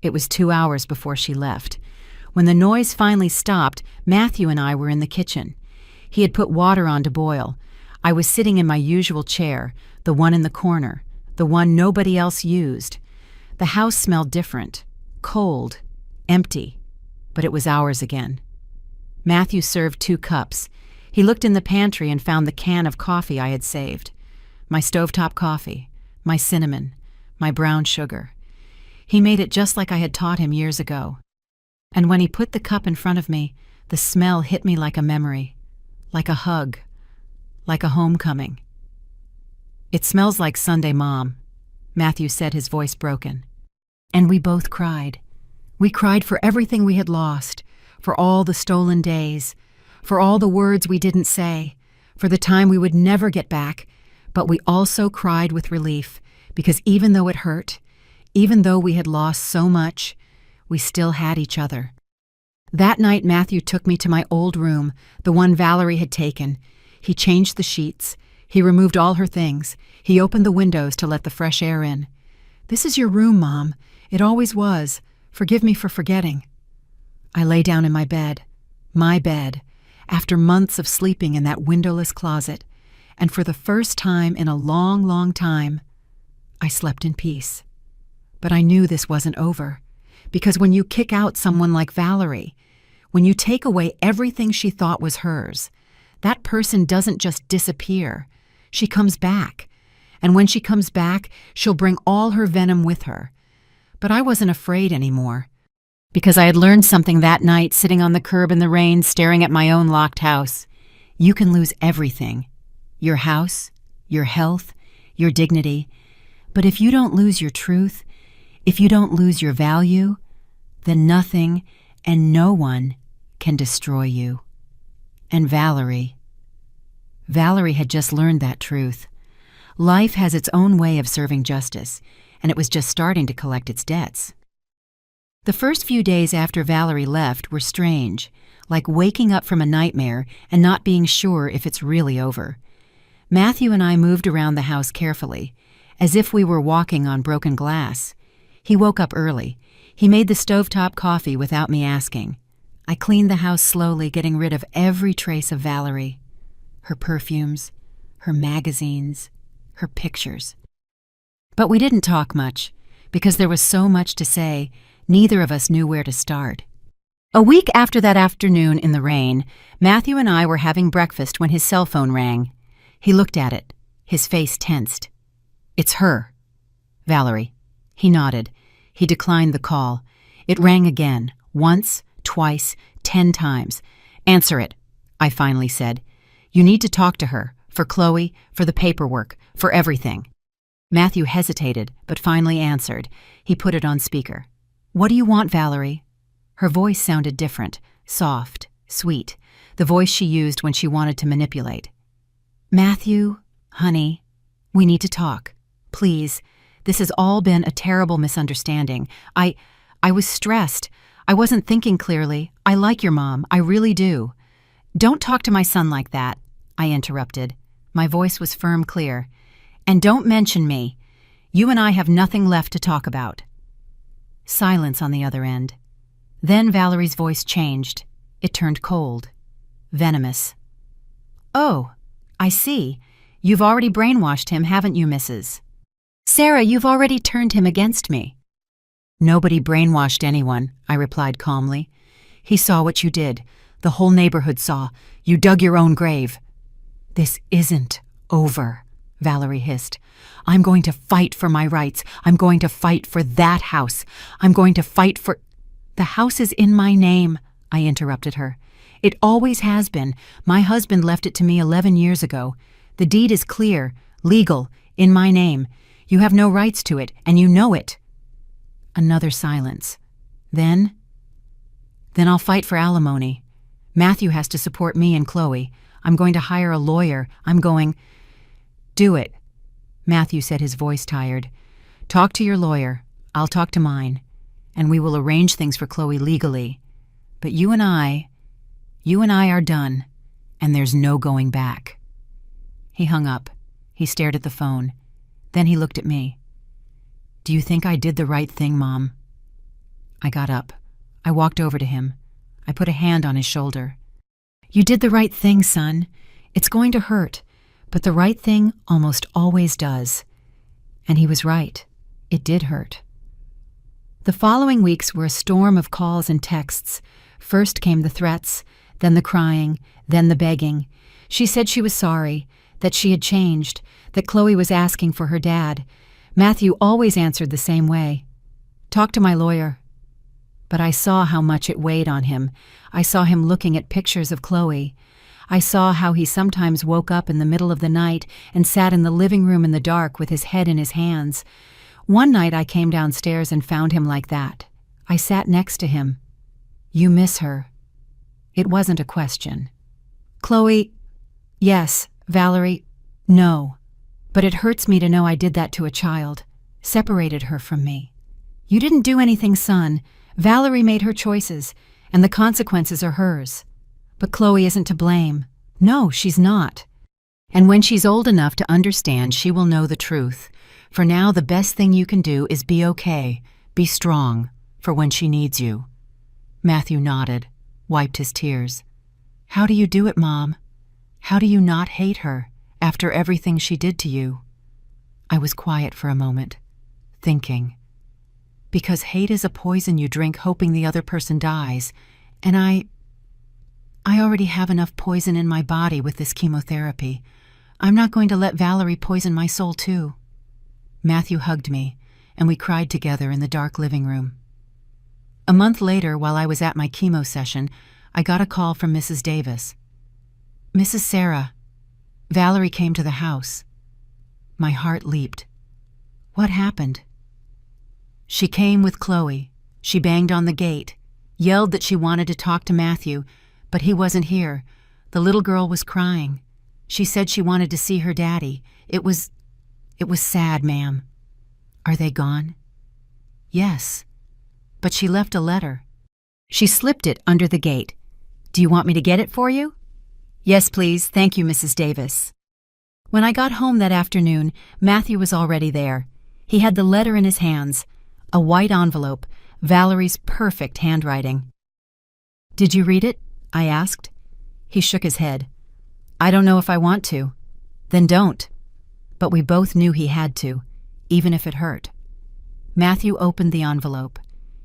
A: It was 2 hours before she left. When the noise finally stopped, Matthew and I were in the kitchen. He had put water on to boil. I was sitting in my usual chair, the one in the corner, the one nobody else used. The house smelled different, cold, empty, but it was ours again. Matthew served 2 cups. He looked in the pantry and found the can of coffee I had saved. My stovetop coffee, my cinnamon, my brown sugar. He made it just like I had taught him years ago. And when he put the cup in front of me, the smell hit me like a memory, like a hug, like a homecoming. "It smells like Sunday, Mom," Matthew said, his voice broken. And we both cried. We cried for everything we had lost, for all the stolen days, for all the words we didn't say, for the time we would never get back, but we also cried with relief because even though it hurt, even though we had lost so much, we still had each other. That night, Matthew took me to my old room, the one Valerie had taken. He changed the sheets. He removed all her things. He opened the windows to let the fresh air in. "This is your room, Mom. It always was. Forgive me for forgetting." I lay down in my bed, after months of sleeping in that windowless closet, and for the first time in a long, long time, I slept in peace. But I knew this wasn't over, because when you kick out someone like Valerie, when you take away everything she thought was hers, that person doesn't just disappear. She comes back. And when she comes back, she'll bring all her venom with her. But I wasn't afraid anymore, because I had learned something that night sitting on the curb in the rain staring at my own locked house. You can lose everything. Your house, your health, your dignity. But if you don't lose your truth, if you don't lose your value, then nothing and no one can destroy you. And Valerie had just learned that truth. Life has its own way of serving justice, and it was just starting to collect its debts. The first few days after Valerie left were strange, like waking up from a nightmare and not being sure if it's really over. Matthew and I moved around the house carefully, as if we were walking on broken glass. He woke up early. He made the stovetop coffee without me asking. I cleaned the house slowly, getting rid of every trace of Valerie. Her perfumes, her magazines, her pictures. But we didn't talk much, because there was so much to say, neither of us knew where to start. A week after that afternoon in the rain, Matthew and I were having breakfast when his cell phone rang. He looked at it, his face tensed. "It's her. Valerie." He nodded. He declined the call. It rang again, once, twice, 10 times. "Answer it," I finally said. "You need to talk to her, for Chloe, for the paperwork, for everything." Matthew hesitated, but finally answered. He put it on speaker. "What do you want, Valerie?" Her voice sounded different, soft, sweet, the voice she used when she wanted to manipulate. "Matthew, honey, we need to talk. Please. This has all been a terrible misunderstanding. I was stressed. I wasn't thinking clearly. I like your mom. I really do." "Don't talk to my son like that," I interrupted. My voice was firm, clear. "And don't mention me. You and I have nothing left to talk about." Silence on the other end. Then Valerie's voice changed. It turned cold, venomous. "Oh, I see. You've already brainwashed him, haven't you, Mrs. Sarah, you've already turned him against me." "Nobody brainwashed anyone," I replied calmly. "He saw what you did. The whole neighborhood saw. You dug your own grave." "This isn't over," Valerie hissed. "I'm going to fight for my rights. I'm going to fight for that house. I'm going to fight for—" "The house is in my name," I interrupted her. "It always has been. My husband left it to me 11 years ago. The deed is clear, legal, in my name. You have no rights to it, and you know it." Another silence. Then I'll fight for alimony. Matthew has to support me and Chloe. I'm going to hire a lawyer. I'm going—" "Do it," Matthew said, his voice tired. "Talk to your lawyer. I'll talk to mine. And we will arrange things for Chloe legally. But you and I are done, and there's no going back." He hung up. He stared at the phone. Then he looked at me. "Do you think I did the right thing, Mom?" I got up. I walked over to him. I put a hand on his shoulder. "You did the right thing, son. It's going to hurt, but the right thing almost always does." And he was right. It did hurt. The following weeks were a storm of calls and texts. First came the threats, then the crying, then the begging. She said she was sorry, that she had changed, that Chloe was asking for her dad. Matthew always answered the same way. "Talk to my lawyer." But I saw how much it weighed on him. I saw him looking at pictures of Chloe. I saw how he sometimes woke up in the middle of the night and sat in the living room in the dark with his head in his hands. One night I came downstairs and found him like that. I sat next to him. "You miss her?" It wasn't a question. "Chloe—" "Yes," Valerie, no. But it hurts me to know I did that to a child. Separated her from me. You didn't do anything, son. Valerie made her choices, and the consequences are hers. But Chloe isn't to blame. No, she's not. And when she's old enough to understand, she will know the truth. For now, the best thing you can do is be okay, be strong, for when she needs you. Matthew nodded, wiped his tears. How do you do it, Mom? How do you not hate her after everything she did to you? I was quiet for a moment, thinking. Because hate is a poison you drink hoping the other person dies, and I already have enough poison in my body with this chemotherapy. I'm not going to let Valerie poison my soul too. Matthew hugged me, and we cried together in the dark living room. A month later, while I was at my chemo session, I got a call from Mrs. Davis. Mrs. Sarah, Valerie came to the house. My heart leaped. What happened? She came with Chloe. She banged on the gate, yelled that she wanted to talk to Matthew, but he wasn't here. The little girl was crying. She said she wanted to see her daddy. It was sad, ma'am. Are they gone? Yes. But she left a letter. She slipped it under the gate. Do you want me to get it for you? Yes, please. Thank you, Mrs. Davis. When I got home that afternoon, Matthew was already there. He had the letter in his hands, a white envelope, Valerie's perfect handwriting. Did you read it? I asked. He shook his head. I don't know if I want to. Then don't. But we both knew he had to, even if it hurt. Matthew opened the envelope.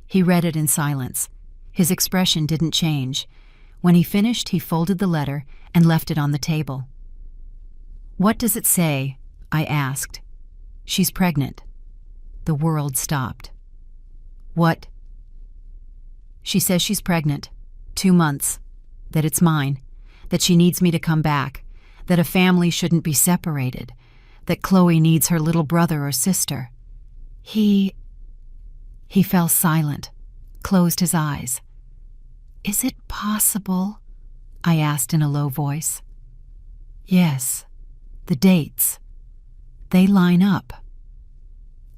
A: He read it in silence. His expression didn't change. When he finished, he folded the letter and left it on the table. What does it say? I asked. She's pregnant. The world stopped. What? She says she's pregnant. 2 months. That it's mine. That she needs me to come back. That a family shouldn't be separated. That Chloe needs her little brother or sister. He fell silent, closed his eyes. Is it possible? I asked in a low voice. Yes, the dates. They line up.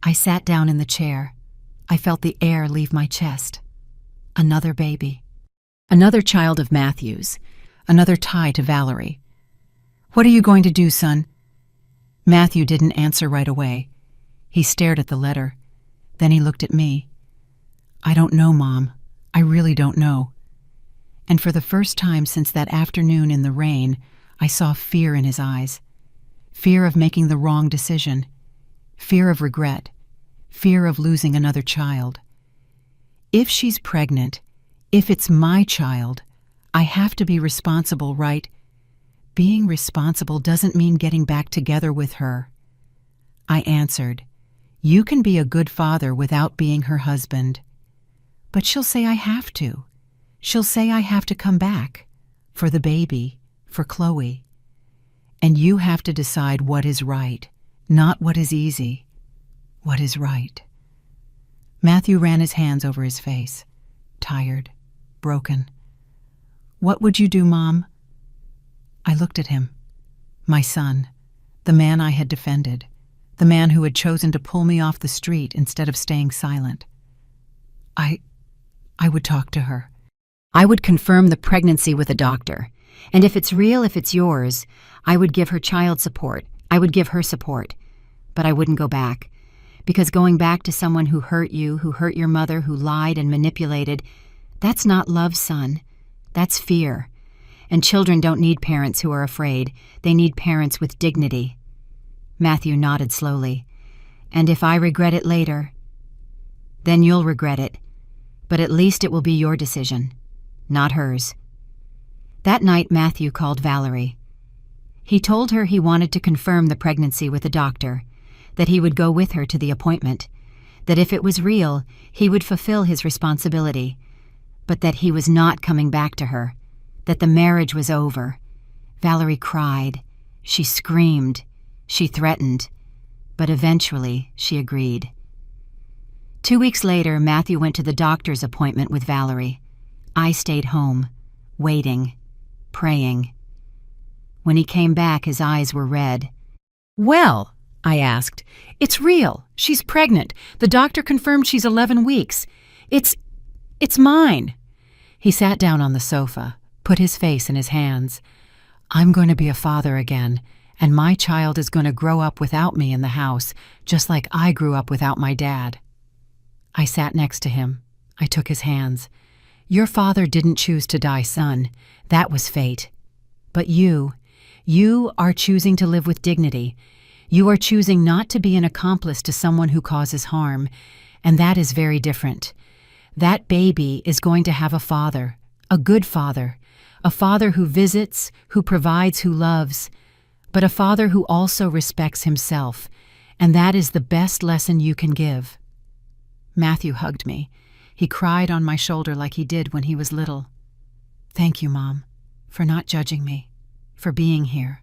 A: I sat down in the chair. I felt the air leave my chest. Another baby. Another child of Matthew's. Another tie to Valerie. What are you going to do, son? Matthew didn't answer right away. He stared at the letter. Then he looked at me. I don't know, Mom. I really don't know. And for the first time since that afternoon in the rain, I saw fear in his eyes. Fear of making the wrong decision. Fear of regret. Fear of losing another child. If she's pregnant, if it's my child, I have to be responsible, right? Being responsible doesn't mean getting back together with her. I answered, You can be a good father without being her husband. But she'll say I have to. She'll say I have to come back. For the baby, for Chloe. And you have to decide what is right, not what is easy. What is right. Matthew ran his hands over his face. Tired, broken. What would you do, Mom? I looked at him. My son, the man I had defended, the man who had chosen to pull me off the street instead of staying silent. I would talk to her. I would confirm the pregnancy with a doctor. And if it's real, if it's yours, I would give her child support. I would give her support. But I wouldn't go back. Because going back to someone who hurt you, who hurt your mother, who lied and manipulated, that's not love, son. That's fear. And children don't need parents who are afraid. They need parents with dignity. Matthew nodded slowly. And if I regret it later, then you'll regret it. But at least it will be your decision, not hers. That night, Matthew called Valerie. He told her he wanted to confirm the pregnancy with a doctor, that he would go with her to the appointment, that if it was real, he would fulfill his responsibility, but that he was not coming back to her, that the marriage was over. Valerie cried. She screamed. She threatened. But eventually, she agreed. 2 weeks later, Matthew went to the doctor's appointment with Valerie. I stayed home, waiting, praying. When he came back, his eyes were red. "Well," I asked, "it's real. She's pregnant. The doctor confirmed she's 11 weeks. It's mine." He sat down on the sofa, put his face in his hands. "I'm going to be a father again, and my child is going to grow up without me in the house, just like I grew up without my dad." I sat next to him. I took his hands. "Your father didn't choose to die, son. That was fate. But you are choosing to live with dignity. You are choosing not to be an accomplice to someone who causes harm, and that is very different. That baby is going to have a father, a good father, a father who visits, who provides, who loves, but a father who also respects himself, and that is the best lesson you can give." Matthew hugged me. He cried on my shoulder like he did when he was little. "Thank you, Mom, for not judging me, for being here.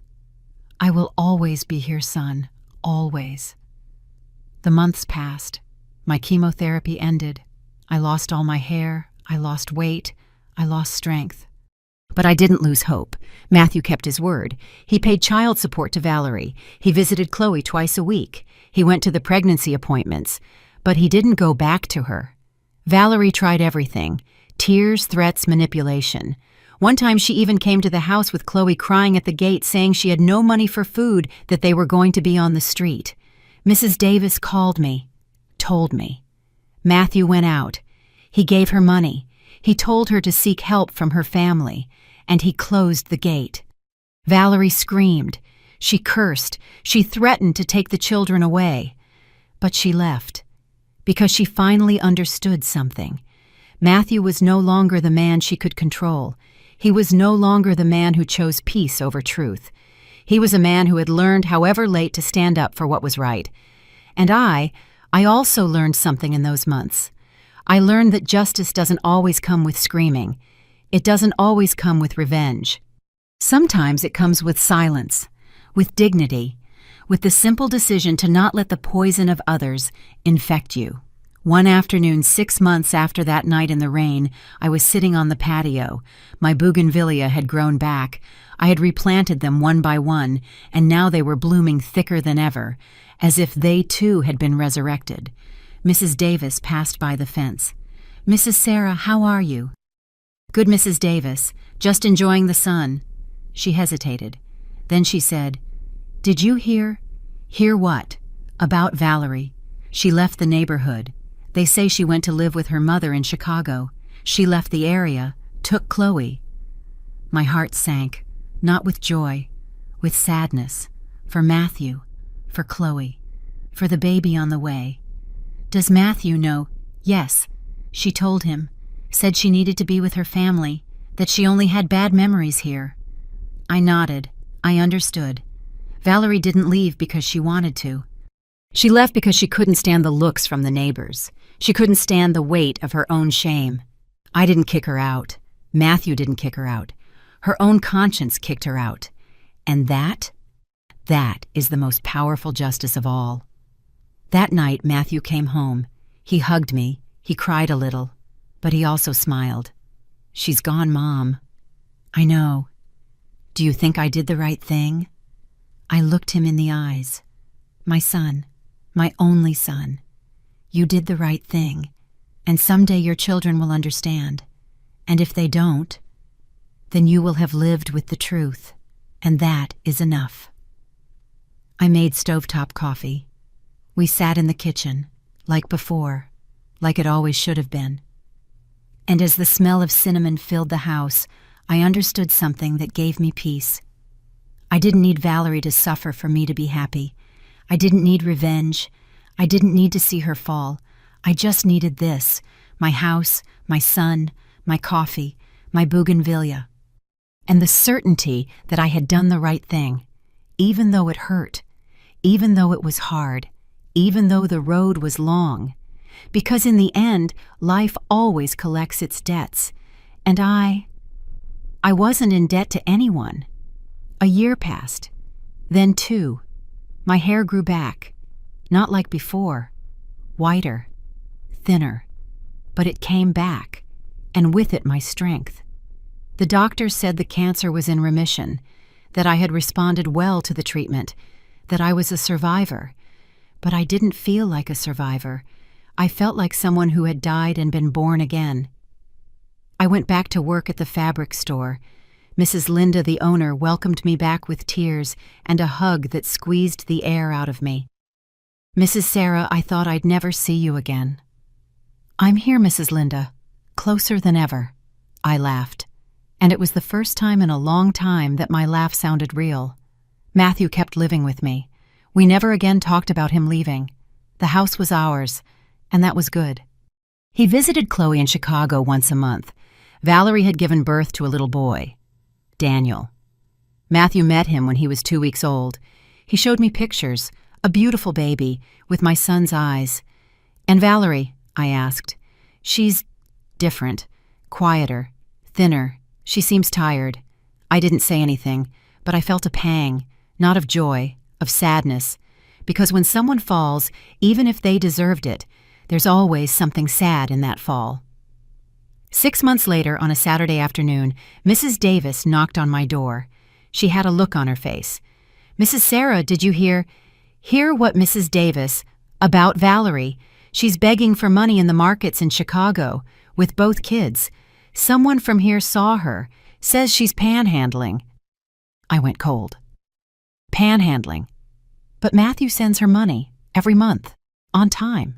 A: I will always be here, son, always." The months passed. My chemotherapy ended. I lost all my hair, I lost weight, I lost strength. But I didn't lose hope. Matthew kept his word. He paid child support to Valerie. He visited Chloe twice a week. He went to the pregnancy appointments. But he didn't go back to her. Valerie tried everything: tears, threats, manipulation. One time she even came to the house with Chloe crying at the gate saying she had no money for food, that they were going to be on the street. Mrs. Davis called me, told me. Matthew went out. He gave her money. He told her to seek help from her family, and he closed the gate. Valerie screamed. She cursed. She threatened to take the children away. But she left, because she finally understood something. Matthew was no longer the man she could control. He was no longer the man who chose peace over truth. He was a man who had learned, however late, to stand up for what was right. And I also learned something in those months. I learned that justice doesn't always come with screaming. It doesn't always come with revenge. Sometimes it comes with silence, with dignity, with the simple decision to not let the poison of others infect you. One afternoon, 6 months after that night in the rain, I was sitting on the patio. My bougainvillea had grown back. I had replanted them one by one, and now they were blooming thicker than ever, as if they too had been resurrected. Mrs. Davis passed by the fence. "Mrs. Sarah, how are you?" "Good, Mrs. Davis. Just enjoying the sun." She hesitated. Then she said, "Did you hear?" "Hear what?" "About Valerie. She left the neighborhood. They say she went to live with her mother in Chicago. She left the area, took Chloe." My heart sank, not with joy, with sadness, for Matthew, for Chloe, for the baby on the way. "Does Matthew know?" "Yes." She told him, said she needed to be with her family, that she only had bad memories here. I nodded. I understood. Valerie didn't leave because she wanted to. She left because she couldn't stand the looks from the neighbors. She couldn't stand the weight of her own shame. I didn't kick her out. Matthew didn't kick her out. Her own conscience kicked her out. And that is the most powerful justice of all. That night, Matthew came home. He hugged me. He cried a little. But he also smiled. "She's gone, Mom." "I know. Do you think I did the right thing?" I looked him in the eyes. "My son, my only son, you did the right thing, and someday your children will understand. And if they don't, then you will have lived with the truth, and that is enough." I made stovetop coffee. We sat in the kitchen, like before, like it always should have been. And as the smell of cinnamon filled the house, I understood something that gave me peace. I didn't need Valerie to suffer for me to be happy. I didn't need revenge. I didn't need to see her fall. I just needed this: my house, my son, my coffee, my bougainvillea. And the certainty that I had done the right thing, even though it hurt, even though it was hard, even though the road was long. Because in the end, life always collects its debts. And I wasn't in debt to anyone. A year passed. Then 2. My hair grew back. Not like before. Whiter. Thinner. But it came back. And with it my strength. The doctors said the cancer was in remission. that I had responded well to the treatment, that I was a survivor. But I didn't feel like a survivor. I felt like someone who had died and been born again. I went back to work at the fabric store. Mrs. Linda, the owner, welcomed me back with tears and a hug that squeezed the air out of me. "Mrs. Sarah, I thought I'd never see you again." "I'm here, Mrs. Linda, closer than ever," I laughed. And it was the first time in a long time that my laugh sounded real. Matthew kept living with me. We never again talked about him leaving. The house was ours, and that was good. He visited Chloe in Chicago once a month. Valerie had given birth to a little boy, Daniel. Matthew met him when he was 2 weeks old. He showed me pictures, a beautiful baby with my son's eyes. "And Valerie?" I asked. "She's different, quieter, thinner. She seems tired." I didn't say anything, but I felt a pang, not of joy, of sadness, because when someone falls, even if they deserved it, there's always something sad in that fall. 6 months later, on a Saturday afternoon, Mrs. Davis knocked on my door. She had a look on her face. "Mrs. Sarah, did you hear what Mrs. Davis, about Valerie? She's begging for money in the markets in Chicago, with both kids. Someone from here saw her, says she's panhandling." I went cold. Panhandling. But Matthew sends her money, every month, on time.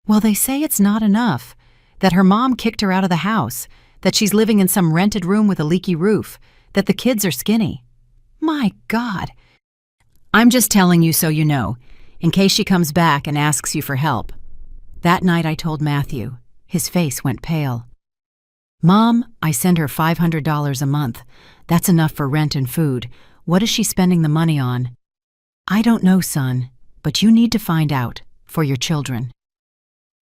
A: Well, they say it's not enough, that her mom kicked her out of the house, that she's living in some rented room with a leaky roof, that the kids are skinny. My God. I'm just telling you so you know, in case she comes back and asks you for help. That night I told Matthew. His face went pale. "Mom, I send her $500 a month. That's enough for rent and food. What is she spending the money on?" "I don't know, son, but you need to find out, for your children."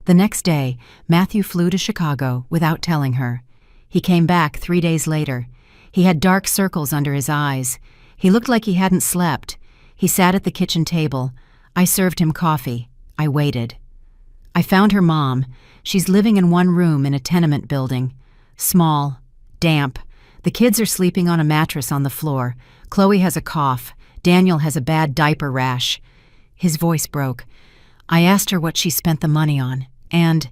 A: The next day, Matthew flew to Chicago without telling her. He came back 3 days later. He had dark circles under his eyes. He looked like he hadn't slept. He sat at the kitchen table. I served him coffee. I waited. I found her mom. She's living in one room in a tenement building. Small, damp. The kids are sleeping on a mattress on the floor. Chloe has a cough. Daniel has a bad diaper rash. His voice broke. I asked her what she spent the money on, and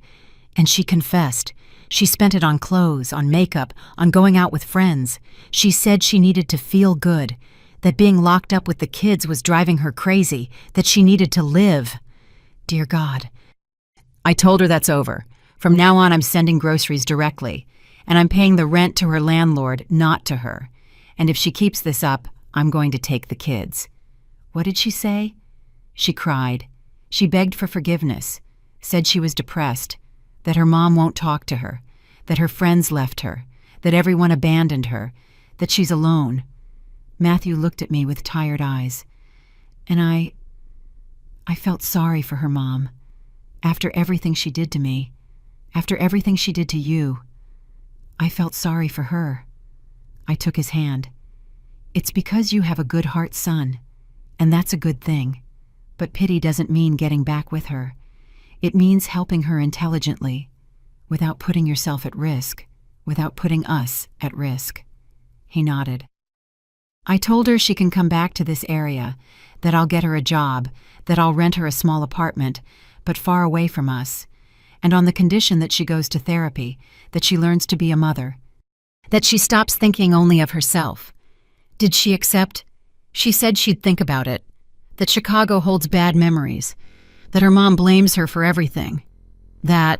A: she confessed. She spent it on clothes, on makeup, on going out with friends. She said she needed to feel good, that being locked up with the kids was driving her crazy, that she needed to live. Dear God. I told her that's over. From now on, I'm sending groceries directly, and I'm paying the rent to her landlord, not to her. And if she keeps this up, I'm going to take the kids. What did she say? She cried. She begged for forgiveness, said she was depressed, that her mom won't talk to her, that her friends left her, that everyone abandoned her, that she's alone. Matthew looked at me with tired eyes, and I felt sorry for her mom. After everything she did to me, after everything she did to you, I felt sorry for her. I took his hand. It's because you have a good heart, son, and that's a good thing. But pity doesn't mean getting back with her. It means helping her intelligently, without putting yourself at risk, without putting us at risk. He nodded. I told her she can come back to this area, that I'll get her a job, that I'll rent her a small apartment, but far away from us, and on the condition that she goes to therapy, that she learns to be a mother, that she stops thinking only of herself. Did she accept? She said she'd think about it, that Chicago holds bad memories, that her mom blames her for everything, that...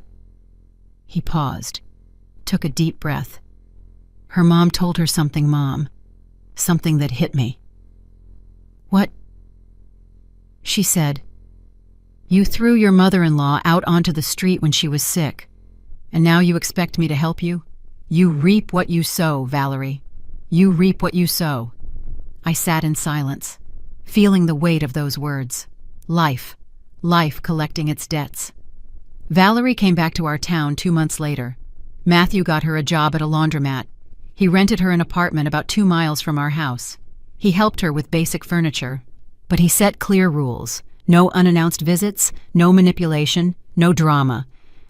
A: He paused, took a deep breath. Her mom told her something, Mom, something that hit me. What? She said, "You threw your mother-in-law out onto the street when she was sick, and now you expect me to help you? You reap what you sow, Valerie. You reap what you sow." I sat in silence, feeling the weight of those words. Life collecting its debts. Valerie came back to our town 2 months later. Matthew got her a job at a laundromat. He rented her an apartment about 2 miles from our house. He helped her with basic furniture, but he set clear rules. No unannounced visits, no manipulation, no drama.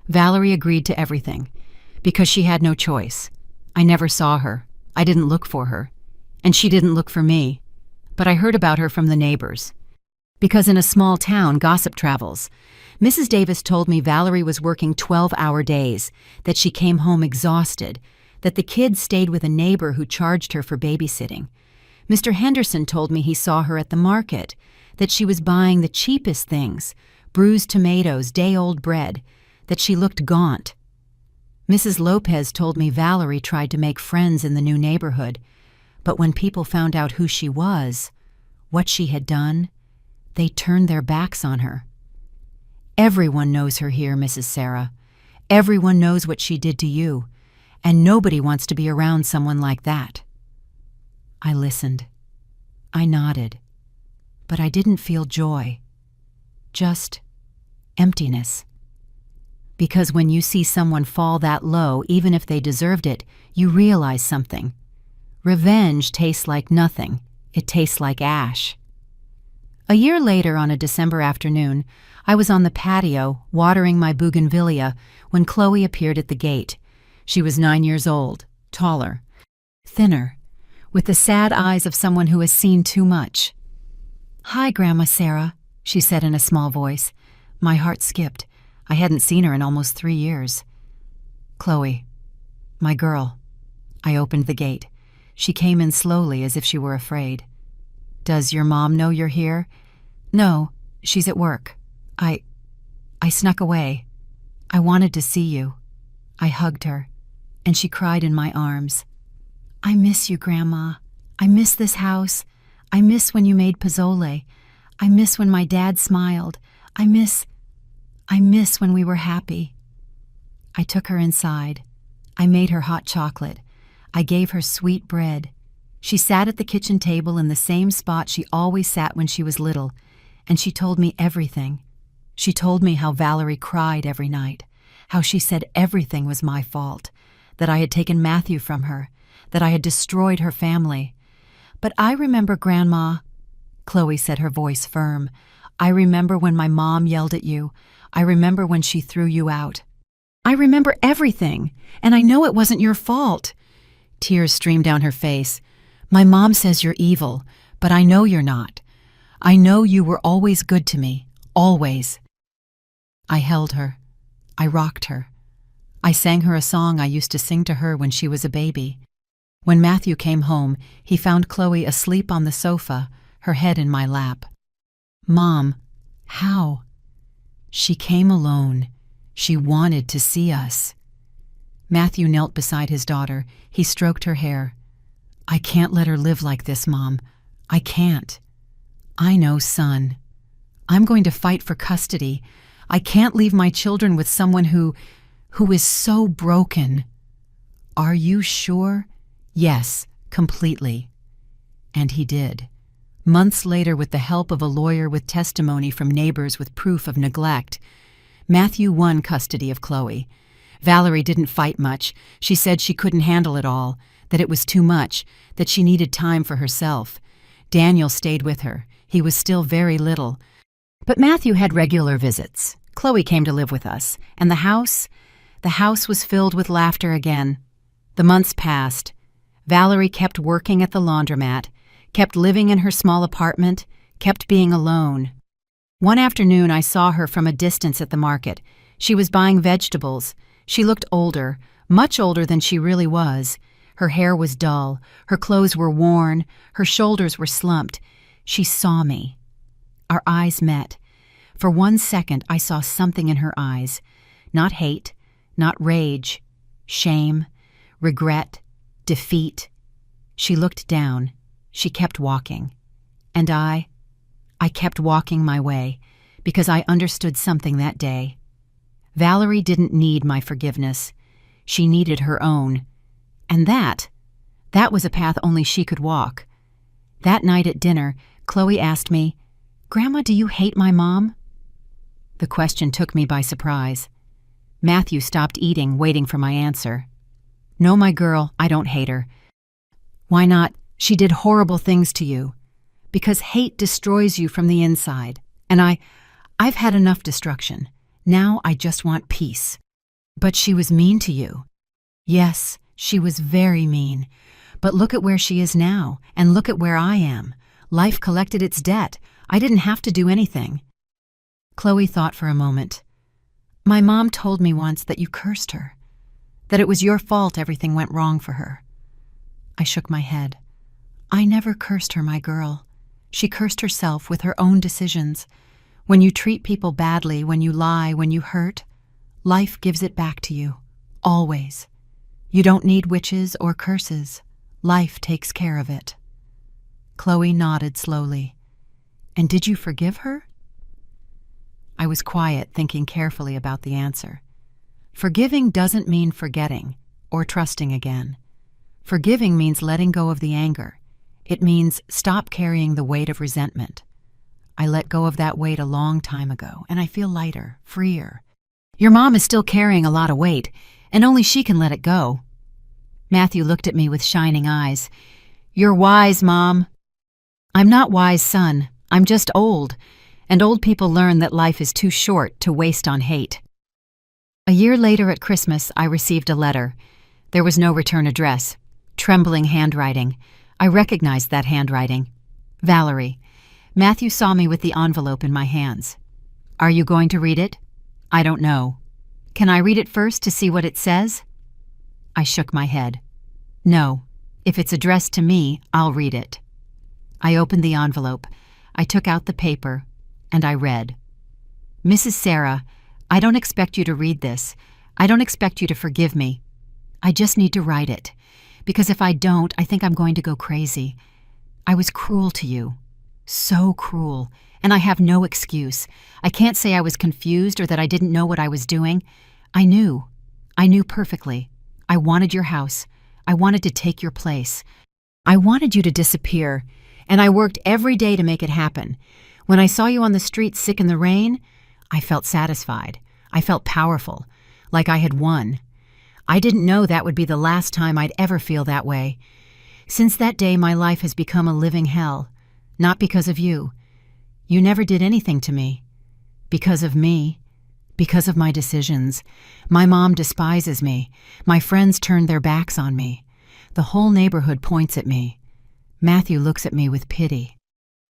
A: Valerie agreed to everything, because she had no choice. I never saw her. I didn't look for her. And she didn't look for me. But I heard about her from the neighbors. Because in a small town, gossip travels. Mrs. Davis told me Valerie was working 12-hour days, that she came home exhausted, that the kids stayed with a neighbor who charged her for babysitting. Mr. Henderson told me he saw her at the market, that she was buying the cheapest things, bruised tomatoes, day-old bread, that she looked gaunt. Mrs. Lopez told me Valerie tried to make friends in the new neighborhood, but when people found out who she was, what she had done, they turned their backs on her. Everyone knows her here, Mrs. Sarah. Everyone knows what she did to you, and nobody wants to be around someone like that. I listened. I nodded. But I didn't feel joy. Just emptiness. Because when you see someone fall that low, even if they deserved it, you realize something. Revenge tastes like nothing. It tastes like ash. A year later, on a December afternoon, I was on the patio watering my bougainvillea when Chloe appeared at the gate. She was 9 years old, taller, thinner, with the sad eyes of someone who has seen too much. "Hi, Grandma Sarah," she said in a small voice. My heart skipped. I hadn't seen her in almost 3 years. "Chloe, my girl." I opened the gate. She came in slowly as if she were afraid. "Does your mom know you're here?" "No, she's at work. I snuck away. I wanted to see you." I hugged her, and she cried in my arms. "I miss you, Grandma. I miss this house. I miss when you made pozole. I miss when my dad smiled. I miss when we were happy." I took her inside. I made her hot chocolate. I gave her sweet bread. She sat at the kitchen table in the same spot she always sat when she was little, and she told me everything. She told me how Valerie cried every night, how she said everything was my fault, that I had taken Matthew from her, that I had destroyed her family. "But I remember, Grandma," Chloe said, her voice firm. "I remember when my mom yelled at you. I remember when she threw you out. I remember everything, and I know it wasn't your fault." Tears streamed down her face. "My mom says you're evil, but I know you're not. I know you were always good to me, always." I held her. I rocked her. I sang her a song I used to sing to her when she was a baby. When Matthew came home, he found Chloe asleep on the sofa, her head in my lap. "Mom, how?" "She came alone. She wanted to see us." Matthew knelt beside his daughter. He stroked her hair. "I can't let her live like this, Mom. I can't." "I know, son. I'm going to fight for custody. I can't leave my children with someone who is so broken." "Are you sure?" "Yes, completely." And he did. Months later, with the help of a lawyer with testimony from neighbors with proof of neglect, Matthew won custody of Chloe. Valerie didn't fight much. She said she couldn't handle it all, that it was too much, that she needed time for herself. Daniel stayed with her. He was still very little. But Matthew had regular visits. Chloe came to live with us, and the house was filled with laughter again. The months passed. Valerie kept working at the laundromat, kept living in her small apartment, kept being alone. One afternoon I saw her from a distance at the market. She was buying vegetables. She looked older, much older than she really was. Her hair was dull, her clothes were worn, her shoulders were slumped. She saw me. Our eyes met. For 1 second I saw something in her eyes. Not hate, not rage, shame, regret, defeat. She looked down. She kept walking. And I kept walking my way, because I understood something that day. Valerie didn't need my forgiveness. She needed her own. And that was a path only she could walk. That night at dinner, Chloe asked me, "Grandma, do you hate my mom?" The question took me by surprise. Matthew stopped eating, waiting for my answer. "No, my girl, I don't hate her." "Why not? She did horrible things to you." "Because hate destroys you from the inside. And I've had enough destruction. Now I just want peace." "But she was mean to you." "Yes, she was very mean. But look at where she is now, and look at where I am. Life collected its debt. I didn't have to do anything." Chloe thought for a moment. "My mom told me once that you cursed her, that it was your fault everything went wrong for her." I shook my head. "I never cursed her, my girl. She cursed herself with her own decisions. When you treat people badly, when you lie, when you hurt, life gives it back to you. Always. You don't need witches or curses. Life takes care of it." Chloe nodded slowly. "And did you forgive her?" I was quiet, thinking carefully about the answer. Forgiving doesn't mean forgetting or trusting again. Forgiving means letting go of the anger. It means stop carrying the weight of resentment. I let go of that weight a long time ago, and I feel lighter, freer. "Your mom is still carrying a lot of weight, and only she can let it go." Matthew looked at me with shining eyes. "You're wise, Mom." "I'm not wise, son. I'm just old, and old people learn that life is too short to waste on hate." A year later at Christmas, I received a letter. There was no return address. Trembling handwriting. I recognized that handwriting. Valerie. Matthew saw me with the envelope in my hands. "Are you going to read it?" "I don't know." "Can I read it first to see what it says?" I shook my head. "No. If it's addressed to me, I'll read it." I opened the envelope. I took out the paper, and I read. "Mrs. Sarah, I don't expect you to read this. I don't expect you to forgive me. I just need to write it, because if I don't, I think I'm going to go crazy. I was cruel to you. So cruel, and I have no excuse. I can't say I was confused or that I didn't know what I was doing. I knew. I knew perfectly. I wanted your house. I wanted to take your place. I wanted you to disappear, and I worked every day to make it happen. When I saw you on the street sick in the rain, I felt satisfied. I felt powerful, like I had won. I didn't know that would be the last time I'd ever feel that way. Since that day, my life has become a living hell. Not because of you. You never did anything to me. Because of me. Because of my decisions. My mom despises me. My friends turn their backs on me. The whole neighborhood points at me. Matthew looks at me with pity.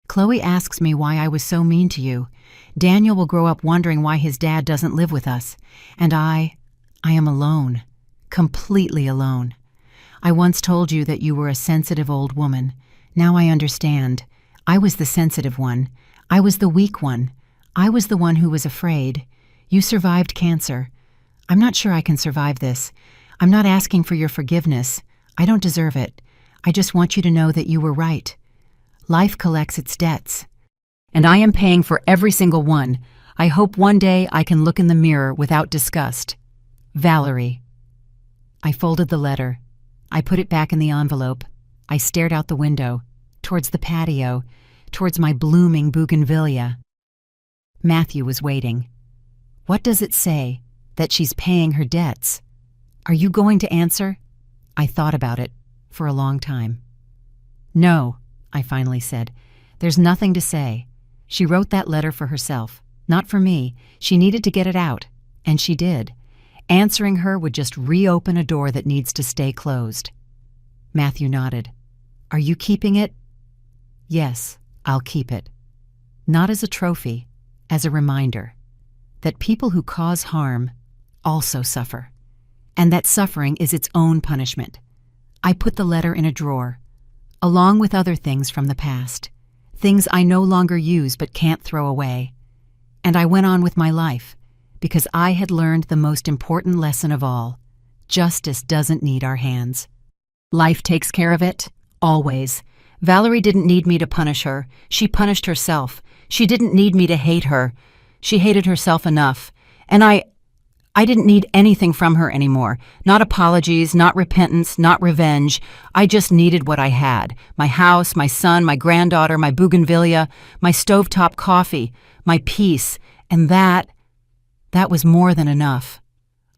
A: Chloe asks me why I was so mean to you. Daniel will grow up wondering why his dad doesn't live with us. And I am alone. Completely alone. I once told you that you were a sensitive old woman. Now I understand. I was the sensitive one. I was the weak one. I was the one who was afraid. You survived cancer. I'm not sure I can survive this. I'm not asking for your forgiveness. I don't deserve it. I just want you to know that you were right. Life collects its debts. And I am paying for every single one. I hope one day I can look in the mirror without disgust. Valerie. I folded the letter. I put it back in the envelope. I stared out the window, towards the patio, towards my blooming bougainvillea. Matthew was waiting. What does it say? That she's paying her debts. Are you going to answer? I thought about it for a long time. No, I finally said. There's nothing to say. She wrote that letter for herself, not for me. She needed to get it out, and she did. Answering her would just reopen a door that needs to stay closed. Matthew nodded. Are you keeping it? Yes, I'll keep it. Not as a trophy, as a reminder that people who cause harm also suffer, and that suffering is its own punishment. I put the letter in a drawer, along with other things from the past, things I no longer use but can't throw away. And I went on with my life, because I had learned the most important lesson of all. Justice doesn't need our hands. Life takes care of it, always. Valerie didn't need me to punish her. She punished herself. She didn't need me to hate her. She hated herself enough. And I didn't need anything from her anymore. Not apologies, not repentance, not revenge. I just needed what I had. My house, my son, my granddaughter, my bougainvillea, my stovetop coffee, my peace. And that was more than enough.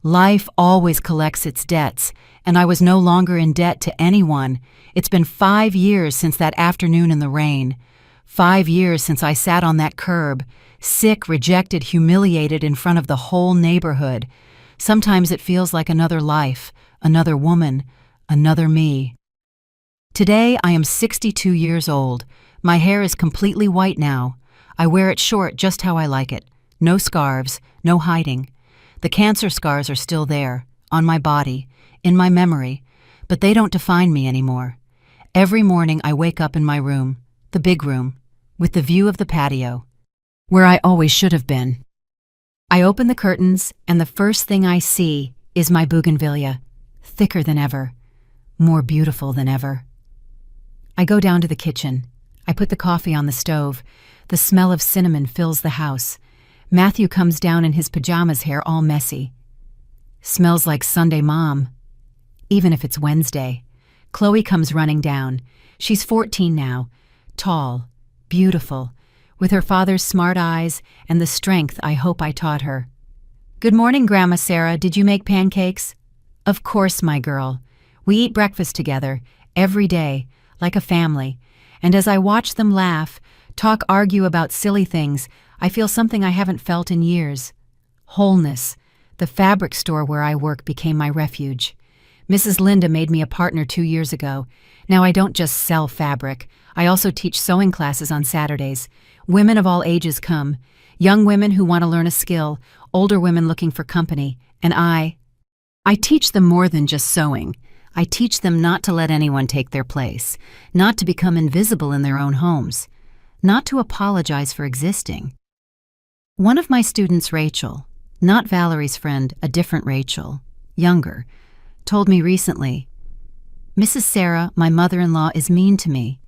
A: Life always collects its debts, and I was no longer in debt to anyone. It's been 5 years since that afternoon in the rain. 5 years since I sat on that curb, sick, rejected, humiliated in front of the whole neighborhood. Sometimes it feels like another life, another woman, another me. Today, I am 62 years old. My hair is completely white now. I wear it short just how I like it. No scarves, no hiding. The cancer scars are still there, on my body, in my memory, but they don't define me anymore. Every morning I wake up in my room, the big room, with the view of the patio, where I always should have been. I open the curtains, and the first thing I see is my bougainvillea, thicker than ever, more beautiful than ever. I go down to the kitchen. I put the coffee on the stove. The smell of cinnamon fills the house. Matthew comes down in his pajamas, hair all messy. Smells like Sunday mom, even if it's Wednesday. Chloe comes running down. She's 14 now, tall, beautiful, with her father's smart eyes and the strength I hope I taught her. "Good morning, Grandma Sarah. Did you make pancakes?" "Of course, my girl. We eat breakfast together, every day, like a family, and as I watch them laugh, talk, argue about silly things, I feel something I haven't felt in years. Wholeness. The fabric store where I work became my refuge. Mrs. Linda made me a partner 2 years ago. Now I don't just sell fabric. I also teach sewing classes on Saturdays. Women of all ages come. Young women who want to learn a skill, older women looking for company, and I teach them more than just sewing. I teach them not to let anyone take their place, not to become invisible in their own homes, not to apologize for existing. One of my students, Rachel, not Valerie's friend, a different Rachel, younger, told me recently, "Mrs. Sarah, my mother-in-law, is mean to me.